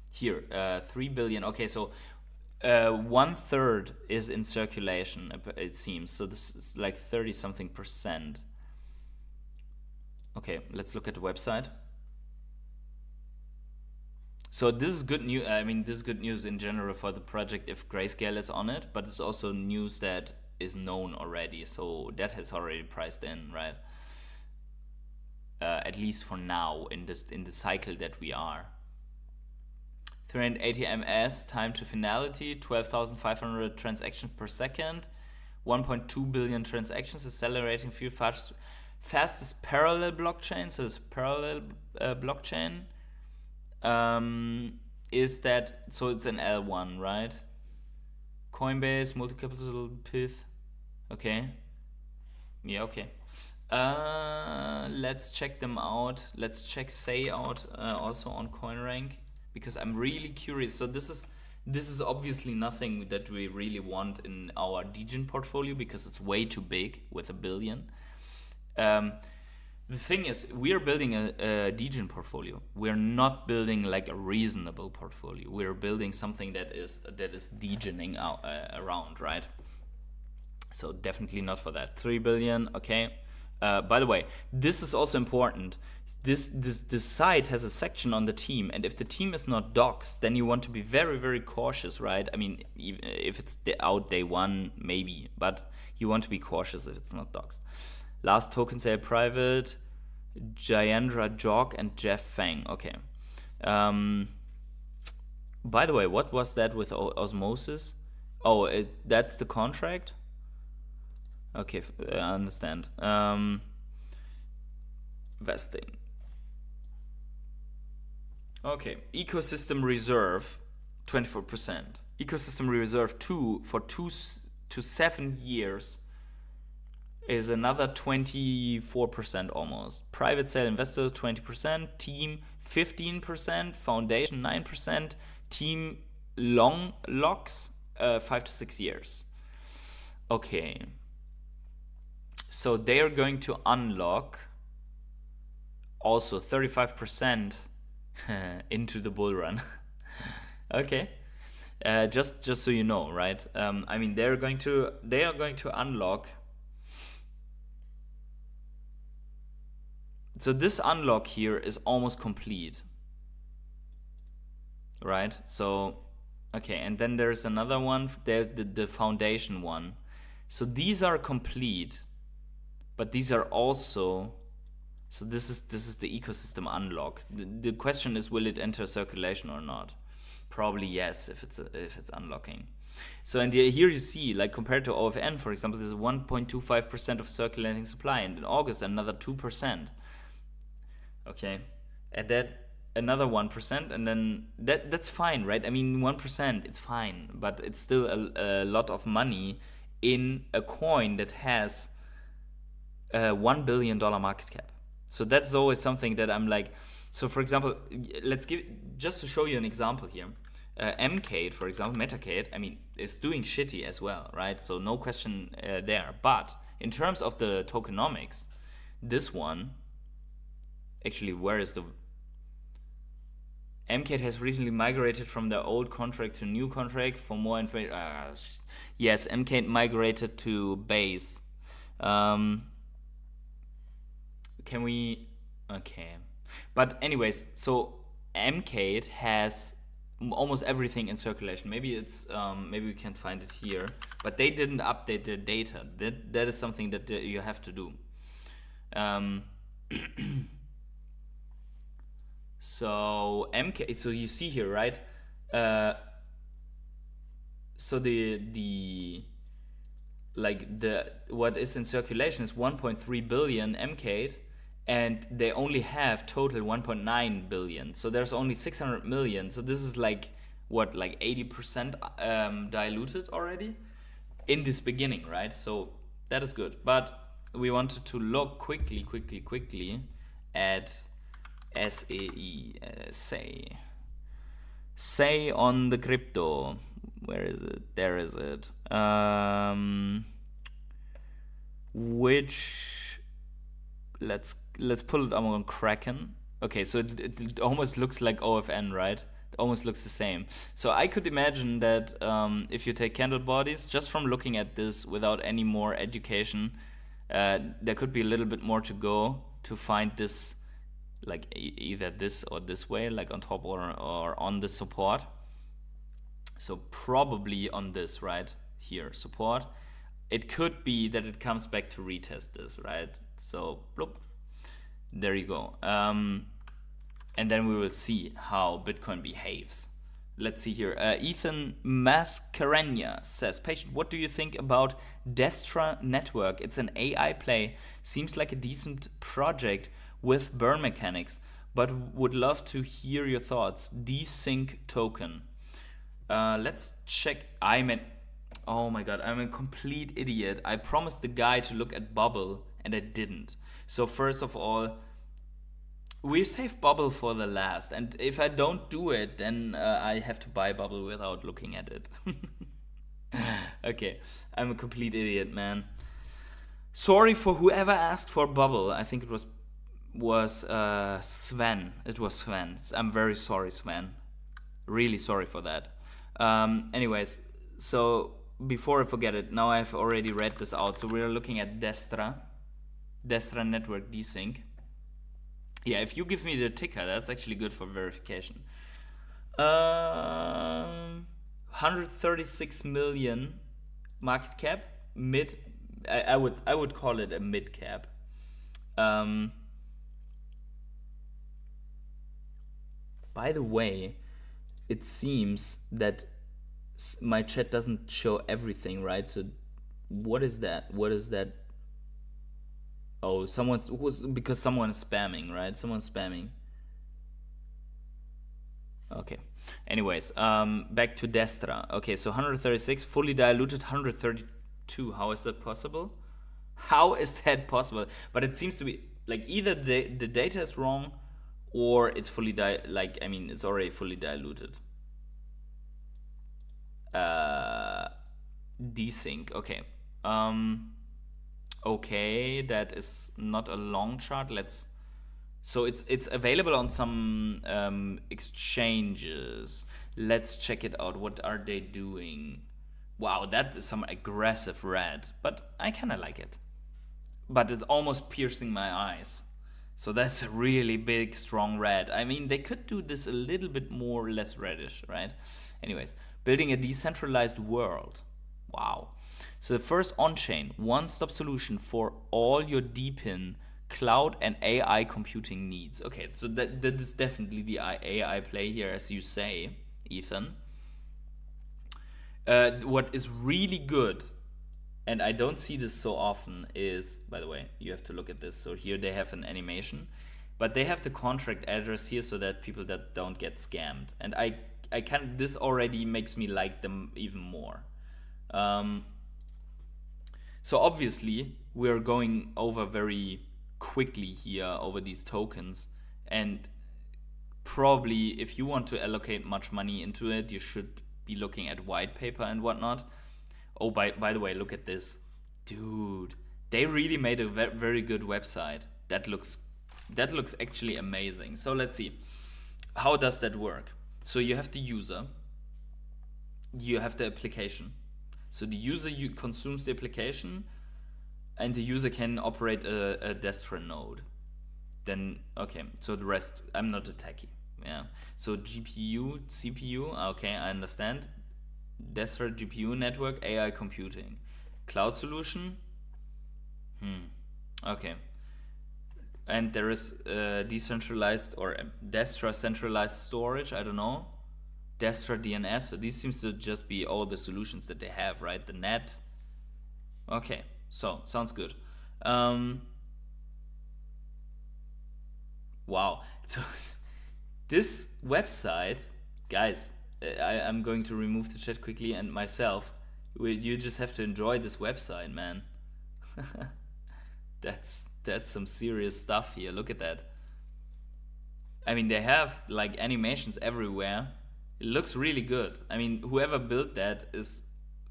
Speaker 3: Here, 3 billion. Okay, so 1/3 is in circulation, it seems. So this is like 30-something%. Okay, let's look at the website. So this is good news. I mean, this is good news in general for the project if Grayscale is on it, but it's also news that is known already. So that has already priced in, right? At least for now in the cycle that we are. 380 ms time to finality, 12,500 transactions per second, 1.2 billion transactions, accelerating few fastest parallel blockchain. So this parallel blockchain. Is that, so it's an L1, right? Coinbase, multi-capital Pith. Okay. Yeah, okay. Let's check them out. Let's check Say out also on CoinRank, because I'm really curious. So this is obviously nothing that we really want in our Degen portfolio because it's way too big with $1 billion. The thing is, we are building a Degen portfolio. We're not building like a reasonable portfolio. We're building something that is degening out around, right? So definitely not for that. 3 billion, okay. By the way, this is also important. This site has a section on the team, and if the team is not doxed, then you want to be very, very cautious, right? I mean, even if it's out day one, maybe, but you want to be cautious if it's not doxed. Last token sale private, Jayendra Jog and Jeff Fang. Okay. By the way, what was that with Osmosis? Oh, that's the contract? Okay, I understand. Vesting. Okay, ecosystem reserve, 24%. Ecosystem reserve 2 for 2 to 7 years is another 24% almost. Private sale investors, 20%. Team, 15%. Foundation, 9%. Team long locks, 5 to 6 years. Okay. So they are going to unlock also 35% into the bull run. Okay. Just so you know, right? I mean, they are going to unlock. So this unlock here is almost complete, right? So, okay, and then there's another one. There's the foundation one. So these are complete, but these are also. So this is the ecosystem unlock. The question is, will it enter circulation or not? Probably yes, if it's unlocking. So and here you see, like compared to OFN, for example, there's 1.25% of circulating supply, and in August another 2%. Okay, and that another 1%, and then that's fine, right? I mean, 1%, it's fine, but it's still a lot of money in a coin that has a $1 billion market cap. So that's always something that I'm like. So for example, let's give, just to show you an example here. MCADE, for example, MetaCADE, I mean, is doing shitty as well, right? So no question there. But in terms of the tokenomics, this one, actually, where is the... MCADE has recently migrated from the old contract to new contract. For more information, yes, MCADE migrated to base. Can we... Okay. But anyways, so MCADE has almost everything in circulation. Maybe it's maybe we can find it here, but they didn't update their data. That is something that you have to do. So MCADE. So you see here, right? So the what is in circulation is 1.3 billion MCADE. And they only have total 1.9 billion. So there's only 600 million. So this is like, what, like 80% diluted already in this beginning, right? So that is good. But we wanted to look quickly at SAE, say on the crypto. Where is it? There is it. Let's pull it up on Kraken. Okay, so it almost looks like OFN, right? It almost looks the same. So I could imagine that if you take candle bodies, just from looking at this without any more education, there could be a little bit more to go to find this, like either this or this way, like on top or on the support. So probably on this, right? Here, support. It could be that it comes back to retest this, right? So, bloop. There you go. And then we will see how Bitcoin behaves. Let's see here. Ethan Mascarena says, Patient, what do you think about Destra Network? It's an AI play. Seems like a decent project with burn mechanics, but would love to hear your thoughts. Desync token. Let's check. Oh my god, I'm a complete idiot. I promised the guy to look at Bubble and I didn't. So first of all, we saved Bubble for the last, and if I don't do it, then I have to buy Bubble without looking at it. Okay, I'm a complete idiot, man. Sorry for whoever asked for Bubble. I think it was Sven. It was Sven. I'm very sorry, Sven. Really sorry for that. Anyways, so before I forget it, now I've already read this out. So we're looking at Destra Network Desync. Yeah, if you give me the ticker, that's actually good for verification. 136 million market cap, mid. I would call it a mid cap. By the way, it seems that my chat doesn't show everything, right? So what is that? Oh, because someone is spamming, right? Someone's spamming. Okay. Anyways, back to Destra. Okay, so 136, fully diluted 132. How is that possible? How is that possible? But it seems to be like either the data is wrong or it's fully it's already fully diluted. Desync. Okay. Okay, that is not a long chart. So it's available on some exchanges. Let's check it out. What are they doing? Wow, that is some aggressive red, but I kind of like it. But it's almost piercing my eyes. So that's a really big, strong red. I mean, they could do this a little bit more, less reddish, right? Anyways, building a decentralized world. Wow. So the first on-chain, one-stop solution for all your DePIN, cloud and AI computing needs. Okay, so that is definitely the AI play here, as you say, Ethan. What is really good, and I don't see this so often, is, by the way, you have to look at this. So here they have an animation, but they have the contract address here so that people that don't get scammed. And this already makes me like them even more. So obviously we're going over very quickly here over these tokens, and probably if you want to allocate much money into it, you should be looking at white paper and whatnot. Oh, by the way, look at this. Dude, they really made a very good website. That looks actually amazing. So let's see. How does that work? So you have the user, you have the application. So the user consumes the application, and the user can operate a Destra node. Then, okay, so the rest, I'm not a techie. Yeah. So GPU, CPU, okay, I understand. Destra GPU network, AI computing. Cloud solution? Okay. And there is decentralized or Destra centralized storage, I don't know. Destra DNS, so these seems to just be all the solutions that they have, right? The net. Okay, so sounds good. Wow. So this website, guys, I'm going to remove the chat quickly, and myself, you just have to enjoy this website, man. That's some serious stuff here. Look at that. I mean, they have like animations everywhere. It looks really good. I mean, whoever built that is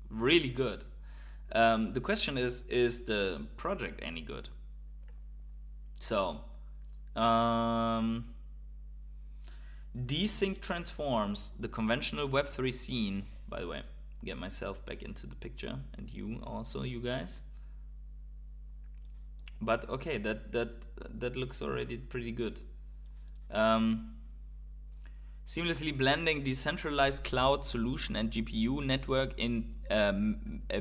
Speaker 3: really good. The question is the project any good? So, Desync transforms the conventional Web3 scene. By the way, get myself back into the picture, and you also, you guys. But okay, that looks already pretty good. Seamlessly blending decentralized cloud solution and GPU network in a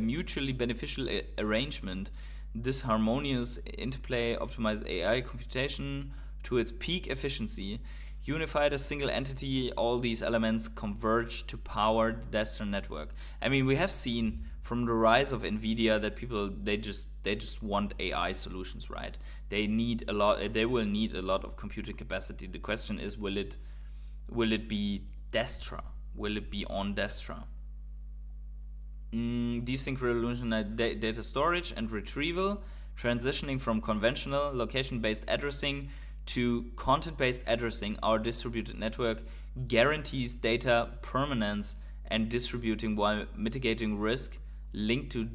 Speaker 3: mutually beneficial arrangement. This harmonious interplay optimized AI computation to its peak efficiency. Unified as single entity, all these elements converge to power the Destra network. I mean, we have seen from the rise of NVIDIA that people, they just want AI solutions, right? They will need a lot of computing capacity. The question is, will it be Destra? Will it be on Destra? Desync revolutionized data storage and retrieval, transitioning from conventional location-based addressing to content-based addressing. Our distributed network guarantees data permanence and distributing while mitigating risk linked to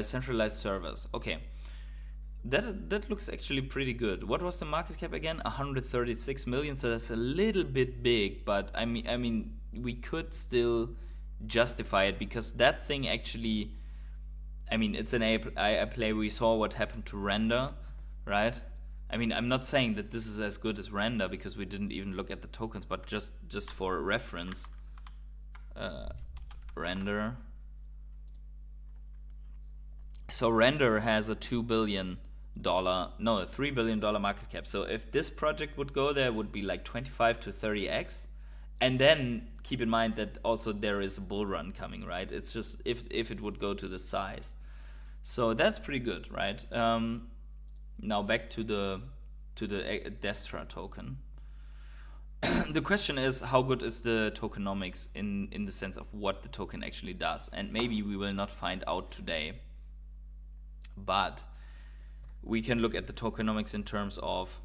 Speaker 3: centralized servers. Okay, that looks actually pretty good. What was the market cap again? 136 million. So that's a little bit big, but I mean, we could still justify it because that thing actually, I mean, it's an AI play. We saw what happened to Render, right? I mean, I'm not saying that this is as good as Render because we didn't even look at the tokens, but just for reference, Render. So Render has a $3 billion market cap. So if this project would go there, it would be like 25 to 30x. And then keep in mind that also there is a bull run coming, right? It's just if it would go to the size. So that's pretty good, right? Now back to the Destra token. the question is, how good is the tokenomics in the sense of what the token actually does? And maybe we will not find out today, but we can look at the tokenomics in terms of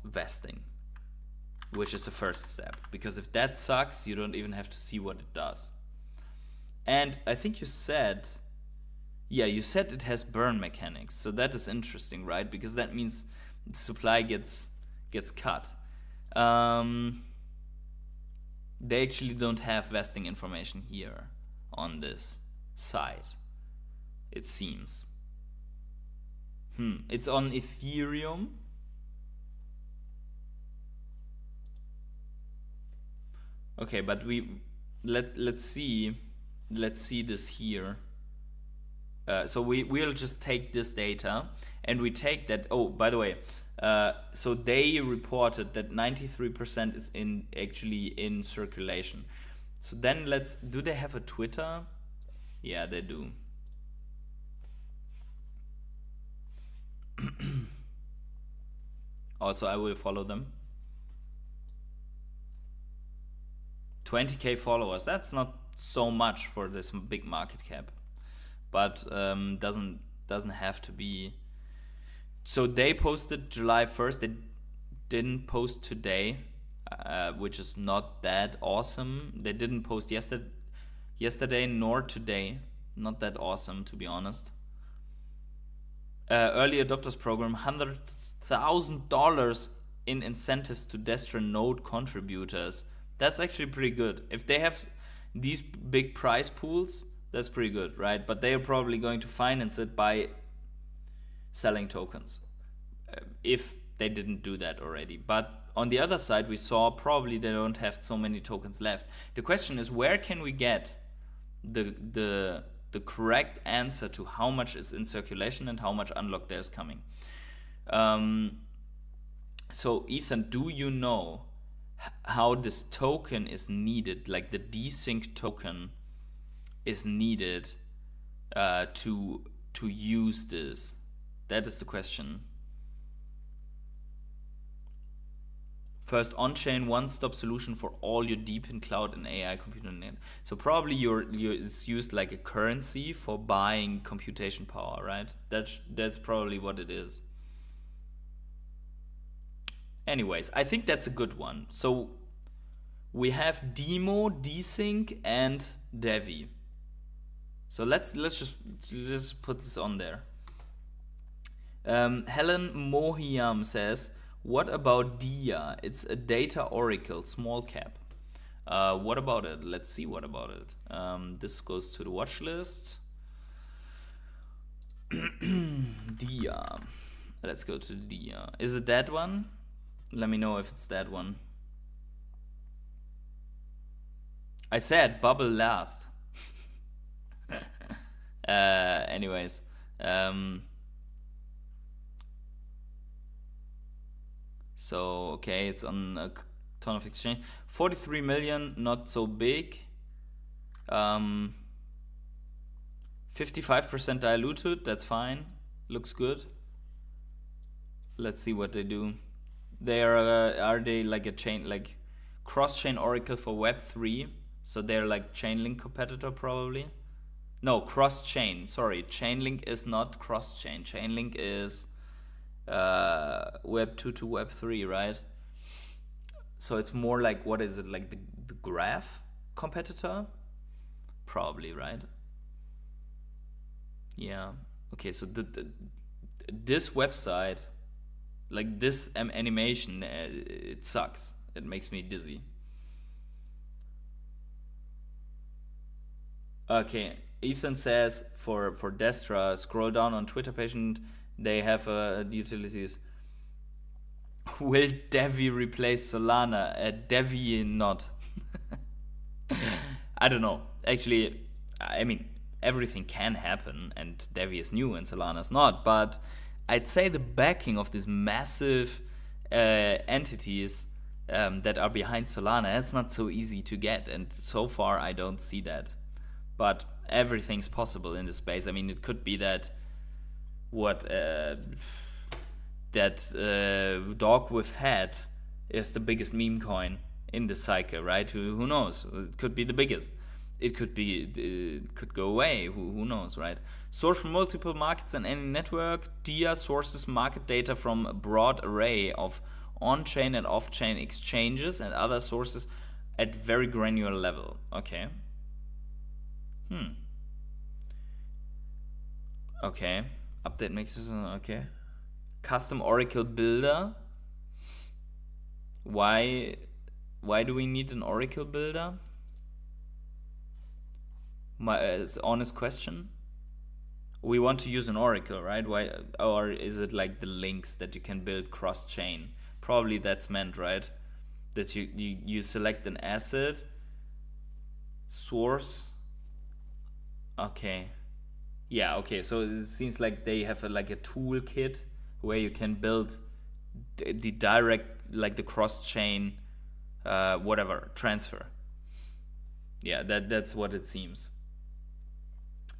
Speaker 3: vesting, which is the first step. Because if that sucks, you don't even have to see what it does. And I think you said it has burn mechanics. So that is interesting, right? Because that means supply gets cut. They actually don't have vesting information here on this side, it seems. It's on Ethereum. Okay, but let's see this here. So we'll just take this data and we take that. Oh, by the way, so they reported that 93% is actually in circulation. So then do they have a Twitter? Yeah, they do. Also, I will follow them. 20k followers, that's not so much for this big market cap, but doesn't have to be. So they posted July 1st, they didn't post today, which is not that awesome. They didn't post yesterday nor today, not that awesome, to be honest. Early adopters program, $100,000 in incentives to Destra node contributors. That's actually pretty good. If they have these big prize pools, that's pretty good, right? But they are probably going to finance it by selling tokens, if they didn't do that already. But on the other side, we saw probably they don't have so many tokens left. The question is, where can we get the correct answer to how much is in circulation and how much unlocked there's coming? So Ethan, do you know how this token is needed, like the desync token is needed to use this? That is the question. First, on-chain one-stop solution for all your deep in cloud and AI computing. So probably it's used like a currency for buying computation power, right? That's probably what it is. Anyways, I think that's a good one. So we have Demo, Desync, and Devve. So let's just put this on there. Helen Mohiam says, what about Dia? It's a data oracle, small cap. What about it? Let's see what about it. This goes to the watch list. Dia. Let's go to Dia. Is it that one? Let me know if it's that one. I said bubble last. Anyways. So, okay, it's on a ton of exchange. 43 million, not so big. 55% diluted, that's fine. Looks good. Let's see what they do. They are they like a chain, like cross-chain oracle for Web3? So they're like Chainlink competitor probably. No, cross-chain. Sorry, Chainlink is not cross-chain. Chainlink is Web 2 to Web 3, right? So it's more like, what is it, like the graph competitor? Probably, right? Yeah. Okay, so this website, like this animation, it sucks. It makes me dizzy. Okay, Ethan says for Destra, scroll down on Twitter page and they have utilities. Will Devve replace Solana? Devve not. I don't know. Actually, I mean, everything can happen, and Devve is new and Solana is not. But I'd say the backing of these massive entities that are behind Solana, that's not so easy to get. And so far, I don't see that. But everything's possible in this space. I mean, it could be that dog with head is the biggest meme coin in the cycle, right? Who knows? It could be the biggest. It could go away. Who knows, right? Source from multiple markets and any network. DIA sources market data from a broad array of on-chain and off-chain exchanges and other sources at very granular level. Okay. Okay. Update mixes. Okay. Custom Oracle builder. Why do we need an Oracle builder? My honest question. We want to use an Oracle, right? Why? Or is it like the links that you can build cross-chain? Probably that's meant, right? That you select an asset, source. Okay. Yeah, okay. So it seems like they have like a toolkit where you can build the direct, like the cross-chain, whatever, transfer. Yeah, that's what it seems.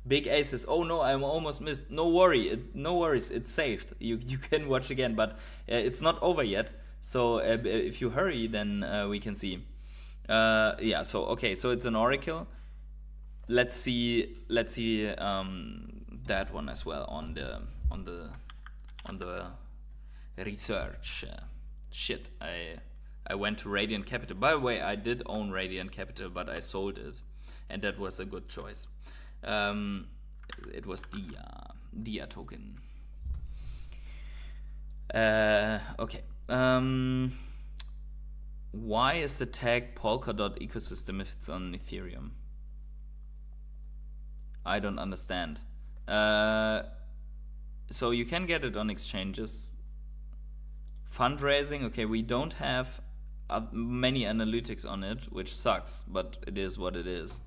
Speaker 3: Big A says, oh no, I'm almost missed. No worries, it's saved. You can watch again, but it's not over yet. So if you hurry, then we can see. Yeah, so okay, so it's an Oracle. Let's see that one as well on the research. Shit, I went to Radiant Capital. By the way, I did own Radiant Capital, but I sold it, and that was a good choice. It was DIA token. Okay. Why is the tag Polkadot ecosystem if it's on Ethereum? I don't understand. So you can get it on exchanges. Fundraising, okay, we don't have many analytics on it, which sucks, but it is what it is.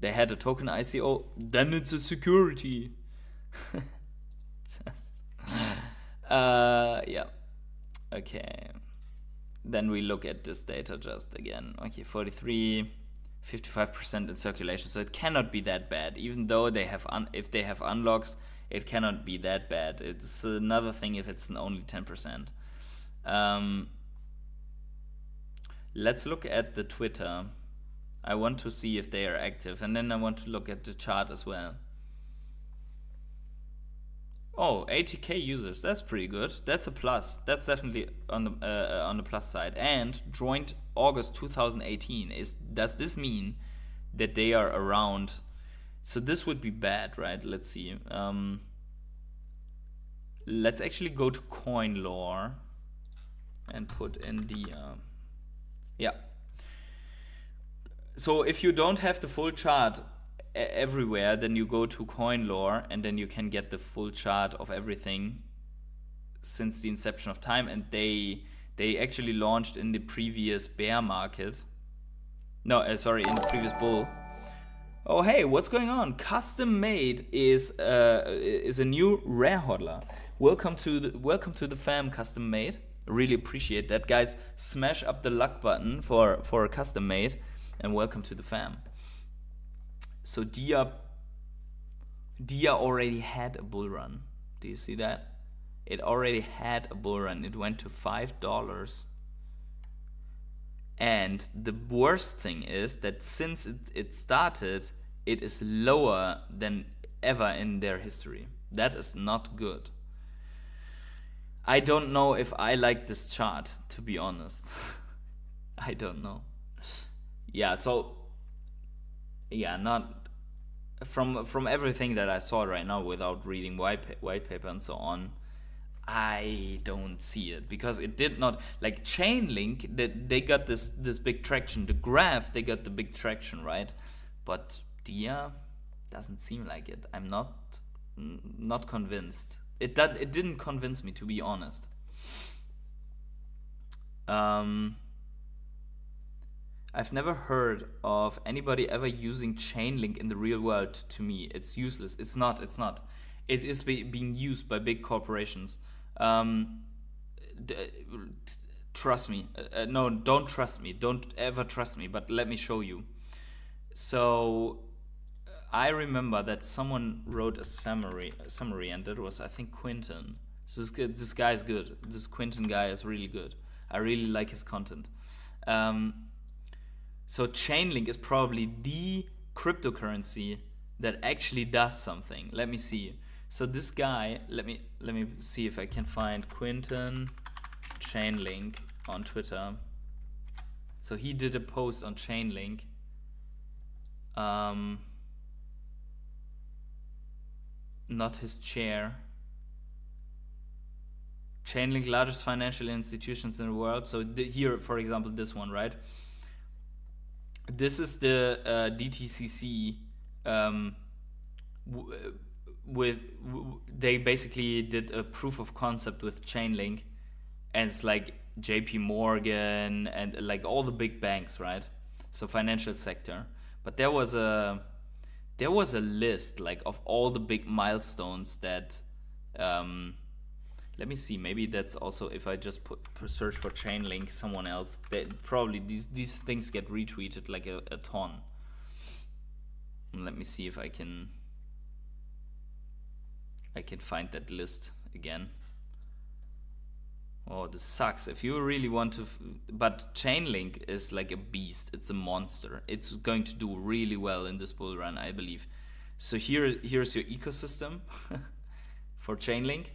Speaker 3: They had a token ICO, then it's a security. Yeah. Okay. Then we look at this data just again. Okay, 43, 55% in circulation. So it cannot be that bad. Even though they have if they have unlocks, it cannot be that bad. It's another thing if it's only 10%. Let's look at the Twitter. I want to see if they are active, and then I want to look at the chart as well. Oh, 80k users, that's pretty good. That's a plus. That's definitely on the plus side. And joined August 2018. Does this mean that they are around? So this would be bad, right? Let's see. Let's actually go to coin lore and put in the yeah. So if you don't have the full chart everywhere, then you go to coin lore, and then you can get the full chart of everything since the inception of time. And they actually launched in the previous bear market. No, sorry, in the previous bull. Oh hey, what's going on? Custom made is a new rare hodler. Welcome to the fam, Custom made. Really appreciate that, guys. Smash up the luck button for a custom made. And welcome to the fam. So DIA already had a bull run. Do you see that? It already had a bull run. It went to $5. And the worst thing is that since it started, it is lower than ever in their history. That is not good. I don't know if I like this chart, to be honest. I don't know. Yeah, so yeah, not from everything that I saw right now without reading white paper and so on, I don't see it, because it did not, like Chainlink, they got this big traction. The graph, they got the big traction, right? But DIA doesn't seem like it. I'm not convinced. It didn't convince me, to be honest. I've never heard of anybody ever using Chainlink in the real world. To me, it's useless. It's not. It is being used by big corporations. Trust me. No, don't trust me. Don't ever trust me. But let me show you. So I remember that someone wrote a summary, and that was, I think, Quinton. So this guy is good. This Quinton guy is really good. I really like his content. So Chainlink is probably the cryptocurrency that actually does something. Let me see. So this guy, let me see if I can find Quinton Chainlink on Twitter. So he did a post on Chainlink. Not his chair. Chainlink, largest financial institutions in the world. So here, for example, this one, right? This is the DTCC. They basically did a proof of concept with Chainlink, and it's like JP Morgan and like all the big banks, right? So financial sector. But there was a list like of all the big milestones that let me see, maybe that's also, if I just search for Chainlink, someone else, that probably these things get retweeted like a ton. And let me see if I can find that list again. Oh, this sucks. If you really want to, but Chainlink is like a beast. It's a monster. It's going to do really well in this bull run, I believe. So here's your ecosystem for Chainlink.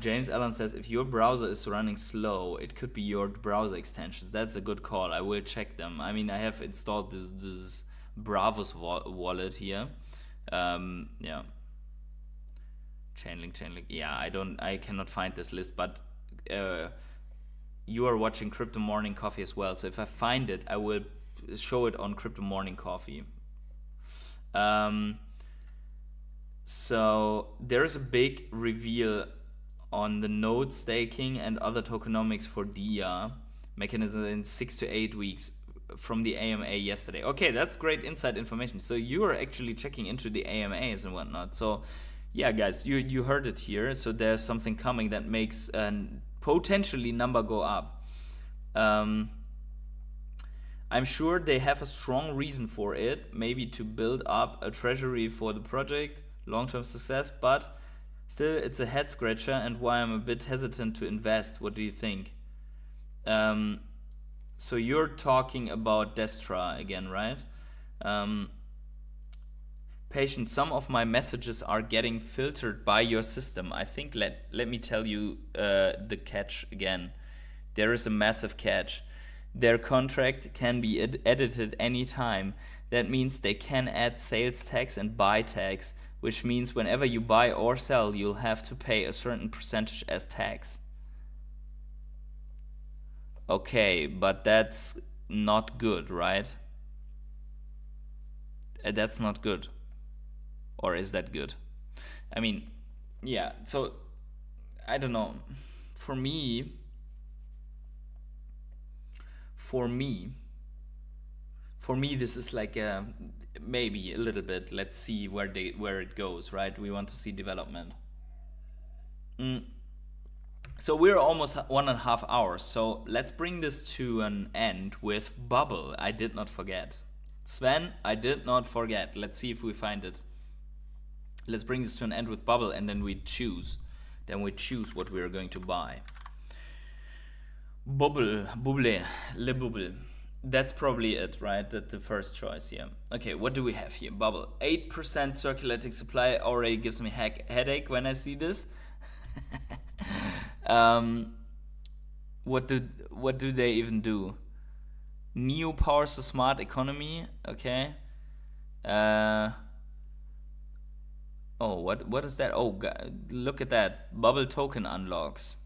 Speaker 3: James Allen says, if your browser is running slow, it could be your browser extensions. That's a good call. I will check them. I mean, I have installed this Bravos wallet here. Yeah. Chainlink. Yeah, I cannot find this list, but you are watching Crypto Morning Coffee as well. So if I find it, I will show it on Crypto Morning Coffee. So there's a big reveal on the node staking and other tokenomics for DIA mechanism in 6 to 8 weeks from the AMA yesterday. Okay, that's great inside information. So you are actually checking into the AMAs and whatnot. So yeah, guys, you heard it here. So there's something coming that makes potentially number go up. I'm sure they have a strong reason for it, maybe to build up a treasury for the project, long-term success, but still it's a head scratcher and why I'm a bit hesitant to invest. What do you think? So you're talking about Destra again, right? Patient, some of my messages are getting filtered by your system. I think let me tell you the catch again. There is a massive catch. Their contract can be edited anytime. That means they can add sales tax and buy tax, which means whenever you buy or sell, you'll have to pay a certain percentage as tax. Okay, but that's not good, right? That's not good. Or is that good? I mean, yeah, so I don't know. For me, this is like maybe a little bit. Let's see where it goes, right? We want to see development. So we're almost 1.5 hours. So let's bring this to an end with Bubble. I did not forget. Sven, I did not forget. Let's see if we find it. Let's bring this to an end with Bubble, and then we choose. Then we choose what we are going to buy. Bubble. That's probably it, right? That's the first choice here. Okay, what do we have here? Bubble. 8% circulating supply already gives me headache when I see this. What do they even do? Neo powers the smart economy. Okay. Oh, what is that? Oh, God, look at that. Bubble token unlocks.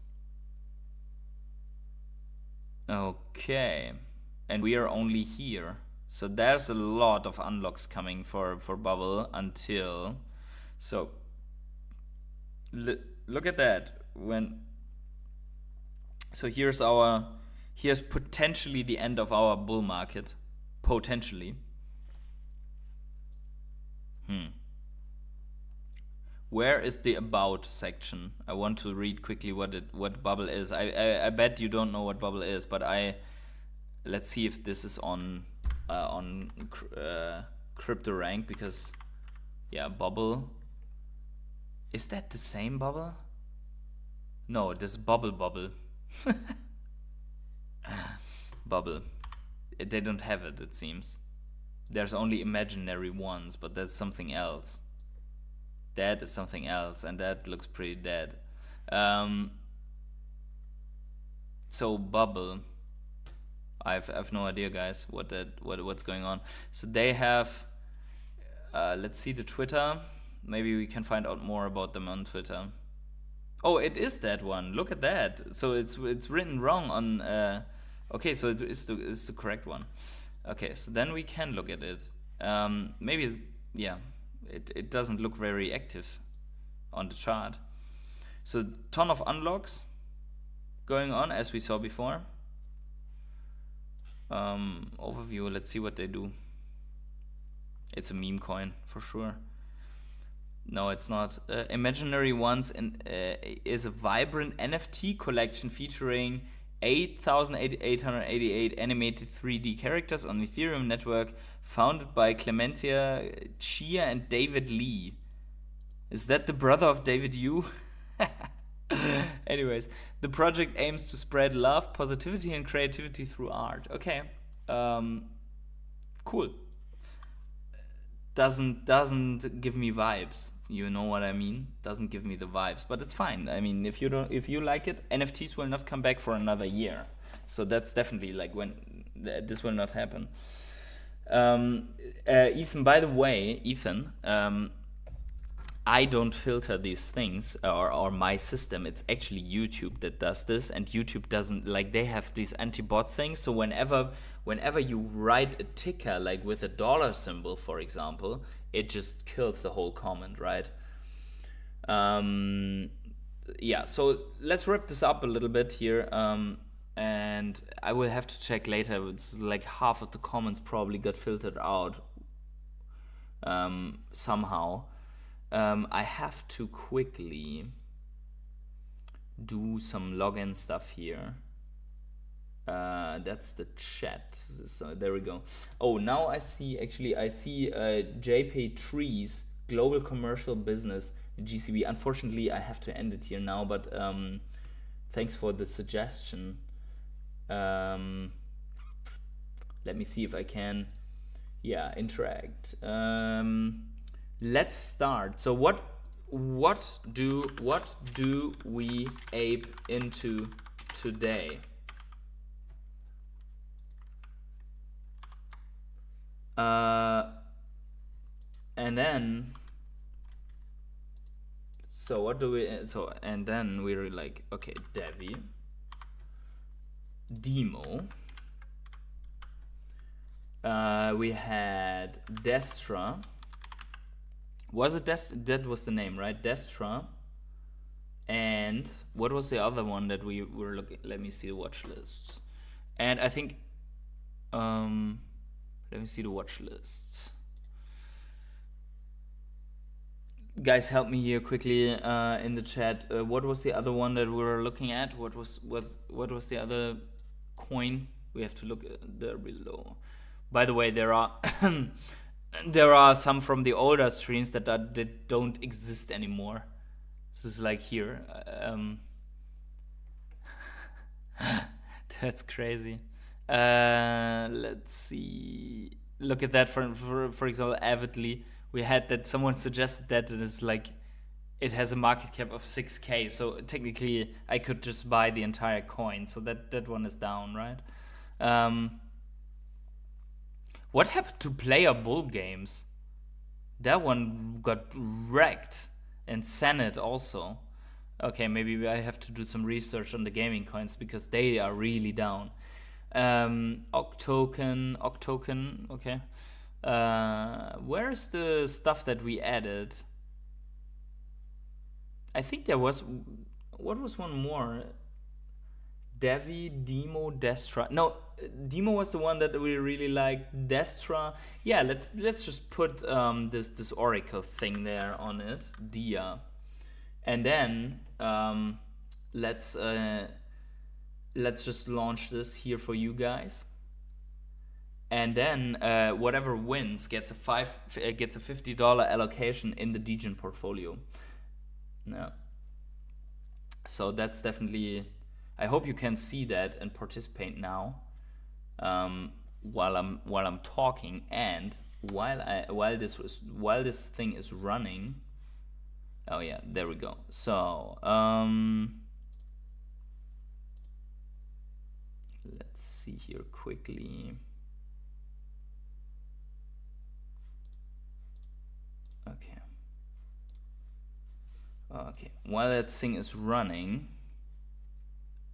Speaker 3: Okay. And we are only here. So there's a lot of unlocks coming for Bubble until... So, look at that. So here's potentially the end of our bull market. Potentially. Where is the about section? I want to read quickly what Bubble is. I bet you don't know what Bubble is, but let's see if this is on CryptoRank, because Yeah, Bubble. Is that the same Bubble? No, this Bubble. Bubble. They don't have it, it seems. There's only imaginary ones, but that's something else. That is something else, and that looks pretty dead. So Bubble. I've no idea, guys, what's going on. So they have. Let's see the Twitter. Maybe we can find out more about them on Twitter. Oh, it is that one. Look at that. So it's written wrong on. Okay, so it is the correct one. Okay, so then we can look at it. Maybe, yeah, it doesn't look very active on the chart. So ton of unlocks going on, as we saw before. Overview, let's see what they do. It's a meme coin for sure. No, it's not. Imaginary Ones is a vibrant NFT collection featuring 8,888 animated 3D characters on the Ethereum network, founded by Clementia Chia and David Lee. Is that the brother of David Yu? Anyways, the project aims to spread love, positivity, and creativity through art. Okay, cool. Doesn't give me vibes. You know what I mean? Doesn't give me the vibes, but it's fine. I mean, if you like it, NFTs will not come back for another year. So that's definitely like when this will not happen. Ethan, by the way, I don't filter these things or my system. It's actually YouTube that does this, and YouTube doesn't, like, they have these anti-bot things. So whenever you write a ticker, like with a dollar symbol, for example, it just kills the whole comment, right? Yeah, so let's wrap this up a little bit here. And I will have to check later. It's like half of the comments probably got filtered out somehow. I have to quickly do some login stuff here. That's the chat. So there we go. Oh, now I see JP Trees Global Commercial Business GCB. Unfortunately, I have to end it here now, but thanks for the suggestion. Let me see if I can, interact. Let's start. So what do we ape into today? And then we're like, okay, Devve, Demo, we had Destra. Was it that was the name, right? Destra. And what was the other one that we were looking? Let me see the watch list. And I think let me see the watch list. Guys, help me here quickly in the chat. What was the other one that we were looking at? What was the other coin? We have to look there below. By the way, there are there are some from the older streams that don't exist anymore. This is like here. That's crazy. Let's see. Look at that. For example, Avidly. We had that someone suggested that it is like, it has a market cap of 6K. So technically, I could just buy the entire coin. So that one is down, right? What happened to Player Bull Games? That one got wrecked. And Senate also. Okay, maybe I have to do some research on the gaming coins because they are really down. Octoken, okay. Where's the stuff that we added? I think there was, what was one more? Devve, Demo, Destra. No, Demo was the one that we really liked. Destra. Yeah, let's just put this Oracle thing there on it. Dia. And then let's just launch this here for you guys. and then whatever wins gets a $50 allocation in the Degen portfolio. Yeah. So that's definitely. I hope you can see that and participate now, while I'm talking, and while this thing is running. Oh yeah, there we go. So let's see here quickly. Okay, while that thing is running,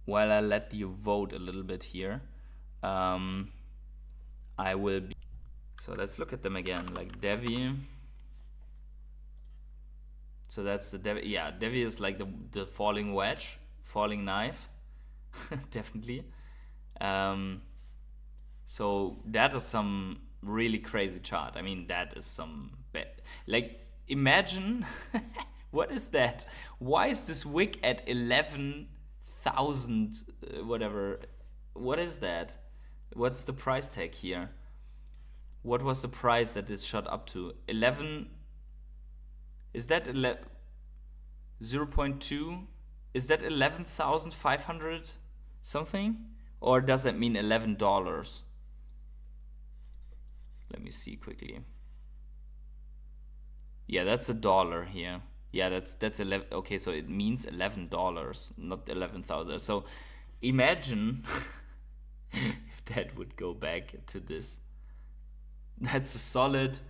Speaker 3: while I let you vote a little bit here, I will be. So let's look at them again, like Devve. So that's the Devve. Yeah, Devve is like the falling wedge, falling knife, definitely. So that is some really crazy chart. I mean, that is some like, imagine. What is that? Why is this wick at 11,000 whatever? What is that? What's the price tag here? What was the price that this shot up to? 11. Is that 0.2? Is that 11,500 something? Or does that mean $11? Let me see quickly. Yeah, that's $1 here. Yeah, that's 11. Okay, so it means $11, not 11,000. So imagine if that would go back to this. That's a solid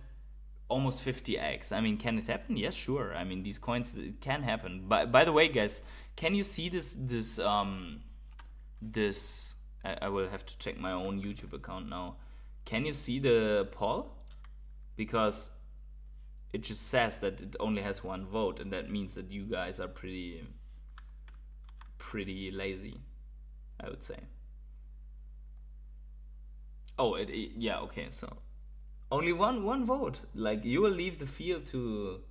Speaker 3: almost 50x. I mean, can it happen? Yes, sure. I mean, these coins, it can happen. By the way, guys, can you see this I will have to check my own YouTube account now. Can you see the poll? Because it just says that it only has one vote, and that means that you guys are pretty lazy, I would say. Oh, yeah, okay, so only one vote. Like, you will leave the field to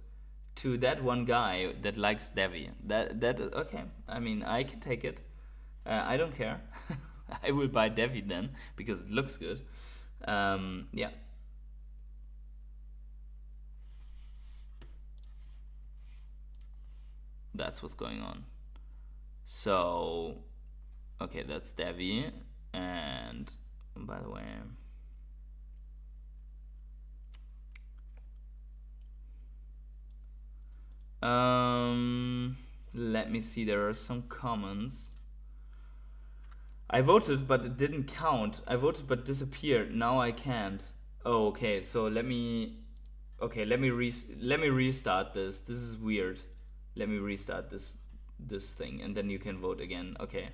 Speaker 3: that one guy that likes Devve. That okay. I mean, I can take it. I don't care. I will buy Devve then because it looks good. Yeah. That's what's going on. So, okay, that's Devve. And by the way, let me see. There are some comments. I voted, but it didn't count. I voted, but disappeared. Now I can't. Oh, okay. So let me restart this. This is weird. Let me restart this thing, and then you can vote again. Okay.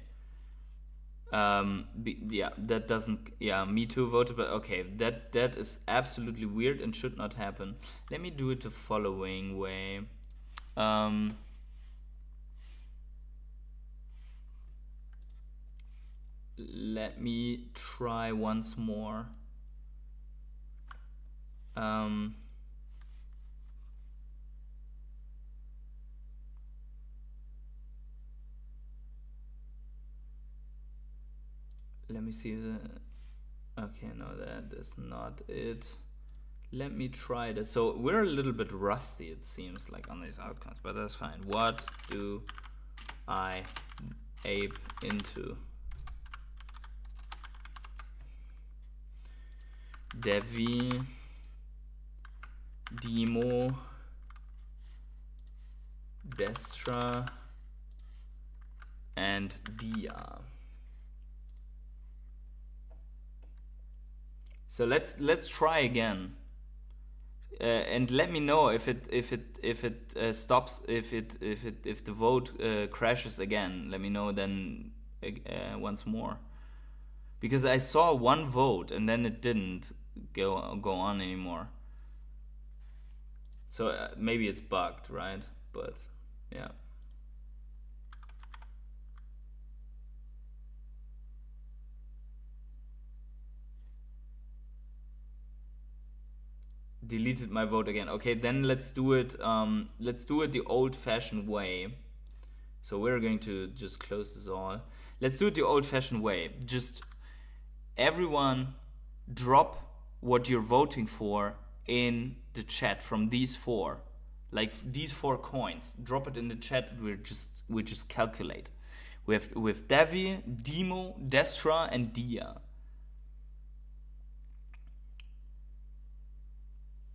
Speaker 3: Yeah, that doesn't. Yeah, me too voted, but okay, that is absolutely weird and should not happen. Let me do it the following way. Let me try once more. Let me see the. Okay, no, that is not it. Let me try this. So we're a little bit rusty, it seems like, on these outcomes, but that's fine. What do I ape into? Devve, Demo, Destra, and Dia. So let's try again, and let me know if it stops, if the vote crashes again. Let me know then once more, because I saw one vote and then it didn't go on anymore. So maybe it's bugged, right? But yeah. Deleted my vote again. Okay, then let's do it. Let's do it the old-fashioned way. So we're going to just close this all. Let's do it the old-fashioned way. Just everyone drop what you're voting for in the chat from these 4. Like these 4 coins. Drop it in the chat. We just calculate. We have Devve, Demo, Destra, and Dia.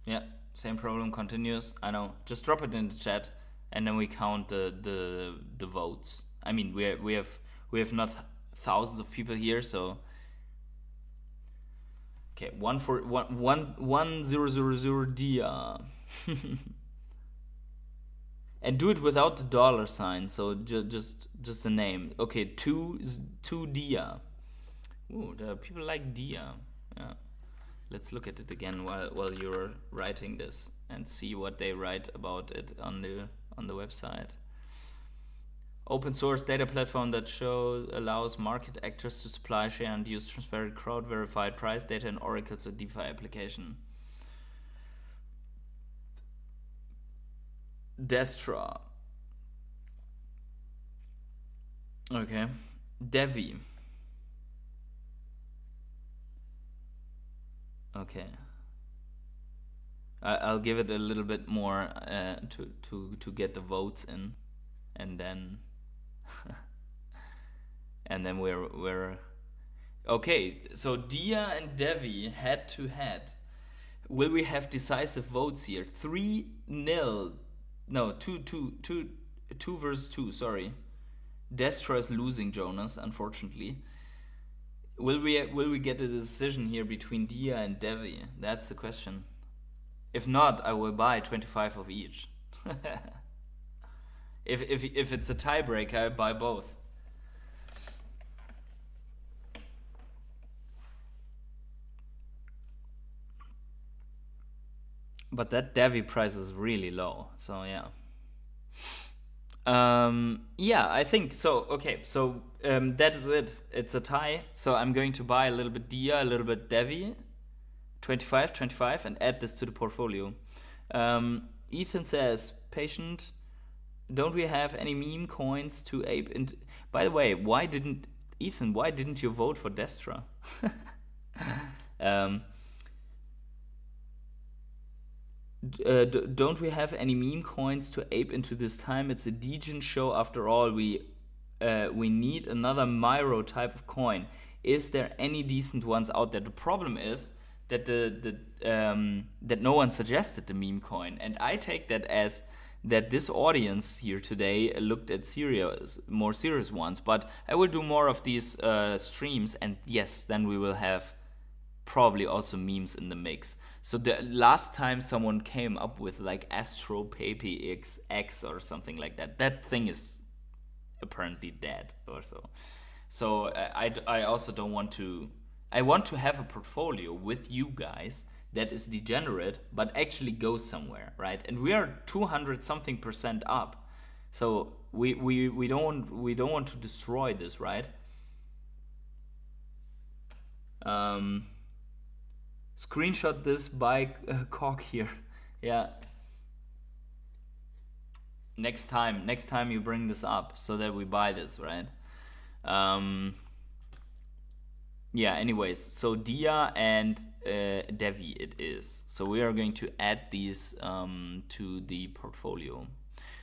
Speaker 3: Yeah, same problem continues. I know. Just drop it in the chat, and then we count the votes. I mean, we have not thousands of people here, so okay. 1,000 Dia. And do it without the $sign, so just the name. Okay, 2 Dia. Ooh, the people like Dia. Yeah. Let's look at it again while you're writing this and see what they write about it on the website. Open source data platform that allows market actors to supply, share, and use transparent crowd verified price data in Oracle's or DeFi application. Destra. Okay. Devve. Okay. I'll give it a little bit more to get the votes in, and then and then we're okay. So Dia and Devve head to head. Will we have decisive votes here? 3-0. No, 2 versus 2. Sorry, Destra is losing, Jonas, unfortunately. Will we get a decision here between Dia and Devve? That's the question. If not, I will buy 25 of each. if it's a tiebreaker, I buy both. But that Devve price is really low, so yeah. Yeah, I think so. Okay, so that is it. It's a tie. So I'm going to buy a little bit Dia, a little bit Devve, 25, and add this to the portfolio. Ethan says, patient, don't we have any meme coins to ape into? By the way, why didn't you vote for Destra? Don't we have any meme coins to ape into this time? It's a Degen show after all. We need another Myro type of coin. Is there any decent ones out there? The problem is that that no one suggested the meme coin, and I take that as that this audience here today looked at more serious ones. But I will do more of these streams, and yes, then we will have probably also memes in the mix. So the last time someone came up with like Astro Pepe X or something like that, that thing is apparently dead or so. So I also don't want to. I want to have a portfolio with you guys that is degenerate but actually goes somewhere, right? And we are 200 something % up, so we don't want to destroy this, right? Screenshot this by cock here. Yeah. Next time you bring this up so that we buy this, right? Yeah, anyways, so Dia and Devve it is. So we are going to add these to the portfolio.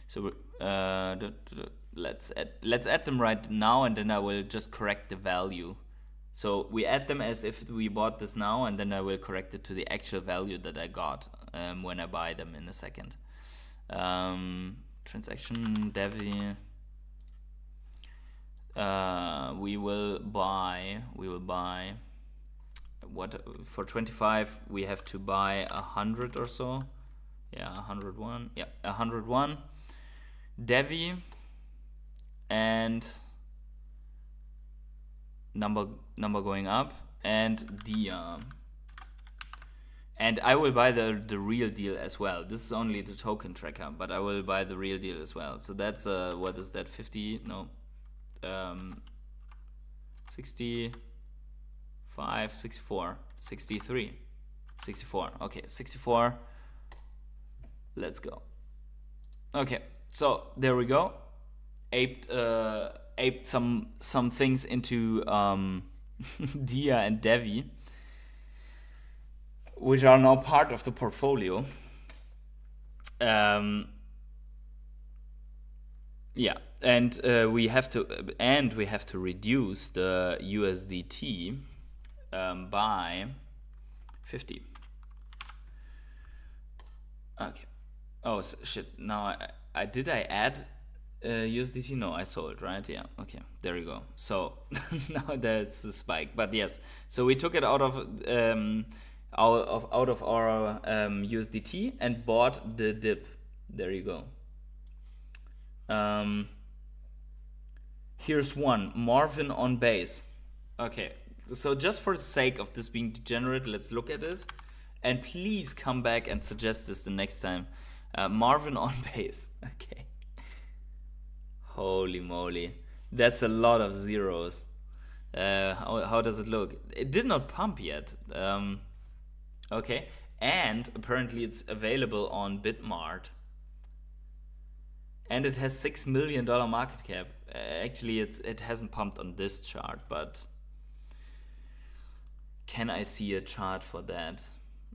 Speaker 3: So let's add them right now, and then I will just correct the value. So we add them as if we bought this now, and then I will correct it to the actual value that I got when I buy them in a second. Transaction Devve. We will buy what for 25 we have to buy 100 or so. Yeah, 101. Yeah, 101. Devve and number going up, and Dia. And I will buy the real deal as well. This is only the token tracker, but I will buy the real deal as well. So that's what is that, 50? No. 65, 64, 63, 64. Okay, 64. Let's go. Okay, so there we go. Aped some things into Dia and Devve. which are now part of the portfolio. Yeah, and we have to reduce the USDT by 50. Okay. Oh shit! Now I did I add USDT? No, I sold, right? Yeah. Okay. There you go. So now that's the spike. But yes, so we took it out of our USDT and bought the dip. There you go. Here's one, Marvin on base. Okay, so just for the sake of this being degenerate, let's look at it. And please come back and suggest this the next time. Marvin on base. Okay. Holy moly. That's a lot of zeros. How does it look? It did not pump yet. Okay. And apparently it's available on Bitmart. And it has $6 million market cap. Actually, it hasn't pumped on this chart, but can I see a chart for that?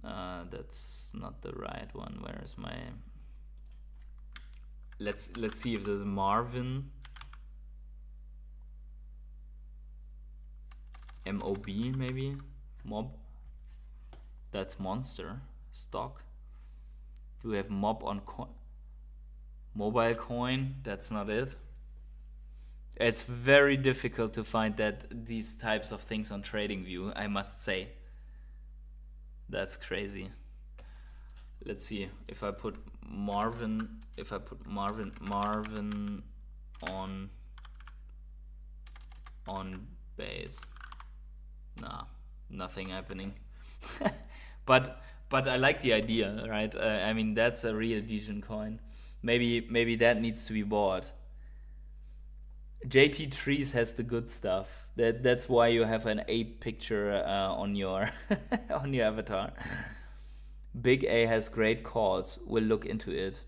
Speaker 3: That's not the right one. Where is my? Let's see if there's Marvin. MOB maybe? Mob. That's Monster stock. Do we have Mob on mobile coin? That's not it. It's very difficult to find these types of things on TradingView, I must say. That's crazy. Let's see if I put Marvin on base. Nah, nothing happening. but I like the idea, right? I mean, that's a real Degen coin. Maybe that needs to be bought. JP Trees has the good stuff. That's why you have an ape picture on your on your avatar. Big A has great calls. We'll look into it.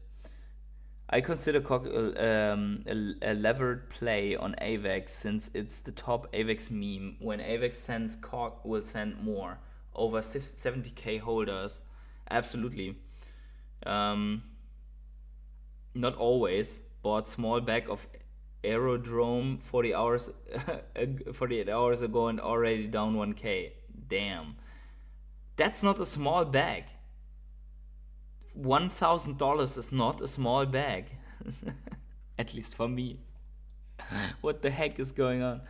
Speaker 3: I consider a levered play on AVAX since it's the top AVAX meme. When AVAX sends, COG will send more. Over 70k holders. Absolutely. Not always. Bought small bag of Aerodrome 48 hours ago and already down 1k. Damn. That's not a small bag. $1,000 is not a small bag. At least for me. What the heck is going on?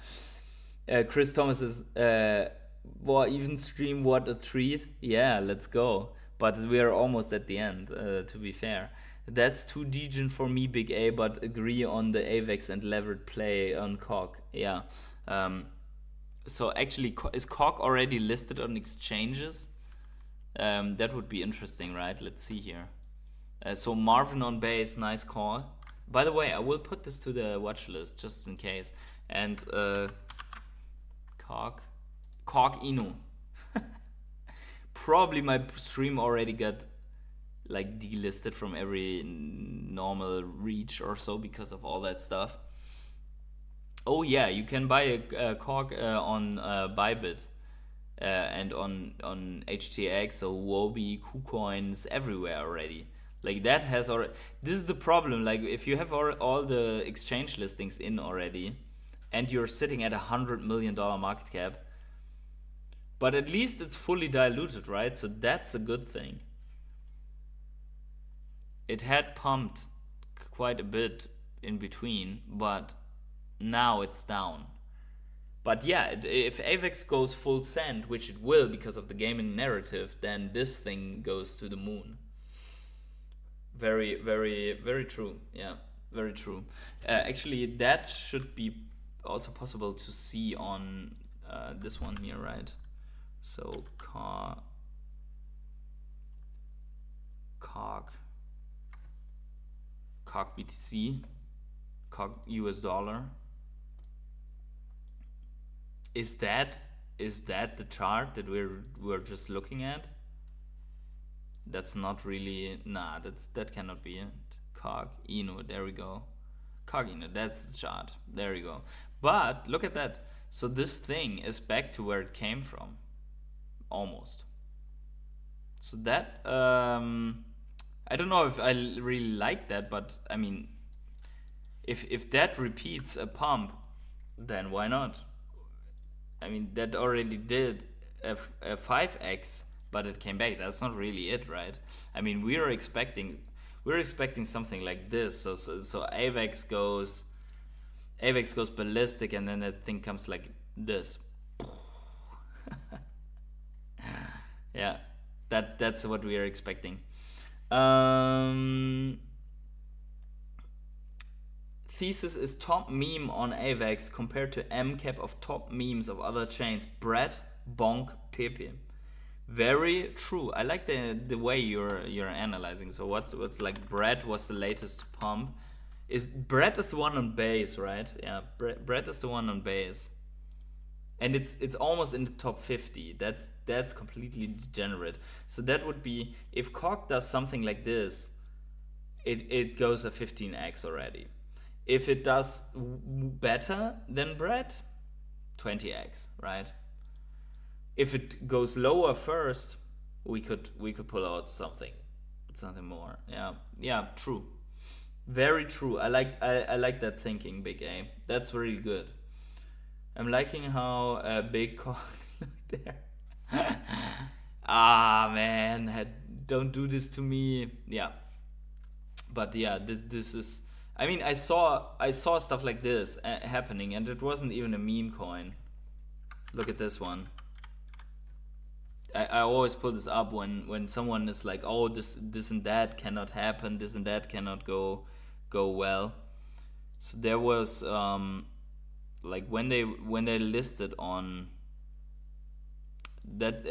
Speaker 3: Chris Thomas is even stream, what a treat. Yeah, let's go. But we are almost at the end, to be fair. That's too degen for me, Big A, but agree on the AVAX and levered play on COG. Yeah. So actually, is COG already listed on exchanges? That would be interesting, right? Let's see here. So Marvin on base, nice call. By the way, I will put this to the watch list just in case. And COG Inu. Probably my stream already got like delisted from every normal reach or so because of all that stuff. Oh yeah, you can buy a COG on Bybit and on HTX, so Wobi, KuCoins, everywhere already. Like that has already. This is the problem. Like if you have all the exchange listings in already, and you're sitting at $100 million market cap, but at least it's fully diluted, right? So that's a good thing. It had pumped quite a bit in between, but now it's down. But yeah, if AVAX goes full send, which it will because of the gaming narrative, then this thing goes to the moon. Very, very, very true. Yeah, very true. Actually, that should be also possible to see on this one here, right? So COG BTC, COG US dollar. Is that the chart that we're just looking at? That's not really. Nah, that cannot be it. COG Inu, there we go. COG Inu, that's the chart. There you go. But look at that. So this thing is back to where it came from, almost. So that, I don't know if I really like that, but I mean, if that repeats a pump, then why not? I mean, that already did a 5x, but it came back. That's not really it, right? I mean, we're expecting something like this. So AVAX goes ballistic, and then that thing comes like this. Yeah, that's what we are expecting. Thesis is top meme on AVAX compared to MCAP of top memes of other chains. Brett, Bonk, Pepe. Very true. I like the way you're analyzing. So what's like Brett was the latest pump. Brett is the one on base, right? Yeah, Brett is the one on base. And it's almost in the top 50. That's completely degenerate. So that would be, if Cock does something like this, it goes a 15x already. If it does better than Brett, 20x, right? If it goes lower first, we could pull out something more. Yeah, true. Very true. I like that thinking, Big A. That's really good. I'm liking how Big Cock looked there. Ah, man, don't do this to me. Yeah, but yeah, this is. I mean, I saw stuff like this happening, and it wasn't even a meme coin. Look at this one. I always pull this up when someone is like, oh, this and that cannot happen, this and that cannot go well. So there was like when they listed on that,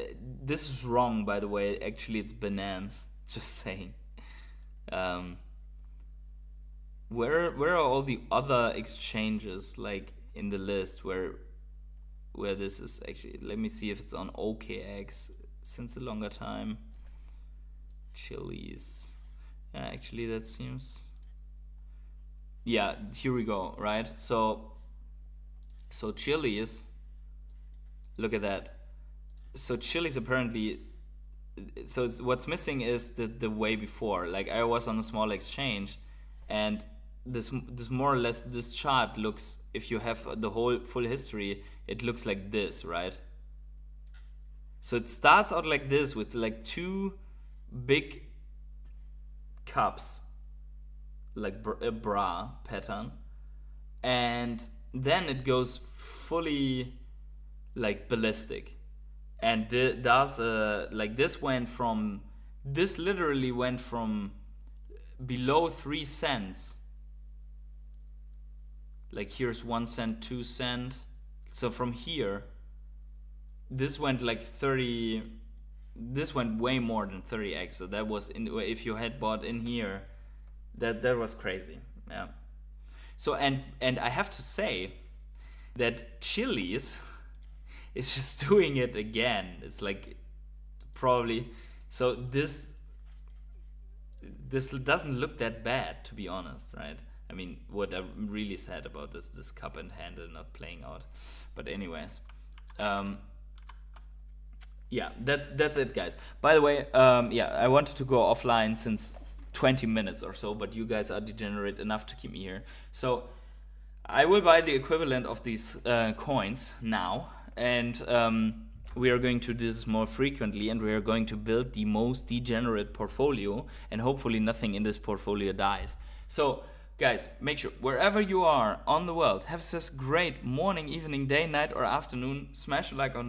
Speaker 3: this is wrong, by the way. Actually, it's Binance. Just saying. Where are all the other exchanges like in the list where this is actually? Let me see if it's on OKX since a longer time. Chili's. Yeah, actually that seems. Yeah, here we go. Right. So Chili's. Look at that. So Chili's apparently. So what's missing is the way before. Like I was on a small exchange, and this more or less, this chart looks, if you have the full history, it looks like this, right? So it starts out like this with like two big cups, like a bra pattern, and then it goes fully like ballistic, and does like this literally went from below 3 cents. Like here's 1 cent, 2 cent. So from here, this went like 30. This went way more than 30x. So that was if you had bought in here, that was crazy. Yeah. So and I have to say that Chili's is just doing it again. It's like probably so this doesn't look that bad, to be honest, right? I mean, what I'm really sad about this cup and handle not playing out. But anyways, yeah, that's it, guys. By the way, yeah, I wanted to go offline since 20 minutes or so, but you guys are degenerate enough to keep me here. So I will buy the equivalent of these coins now, and we are going to do this more frequently, and we are going to build the most degenerate portfolio, and hopefully nothing in this portfolio dies. So guys, make sure wherever you are on the world, have this great morning, evening, day, night, or afternoon. Smash a like on this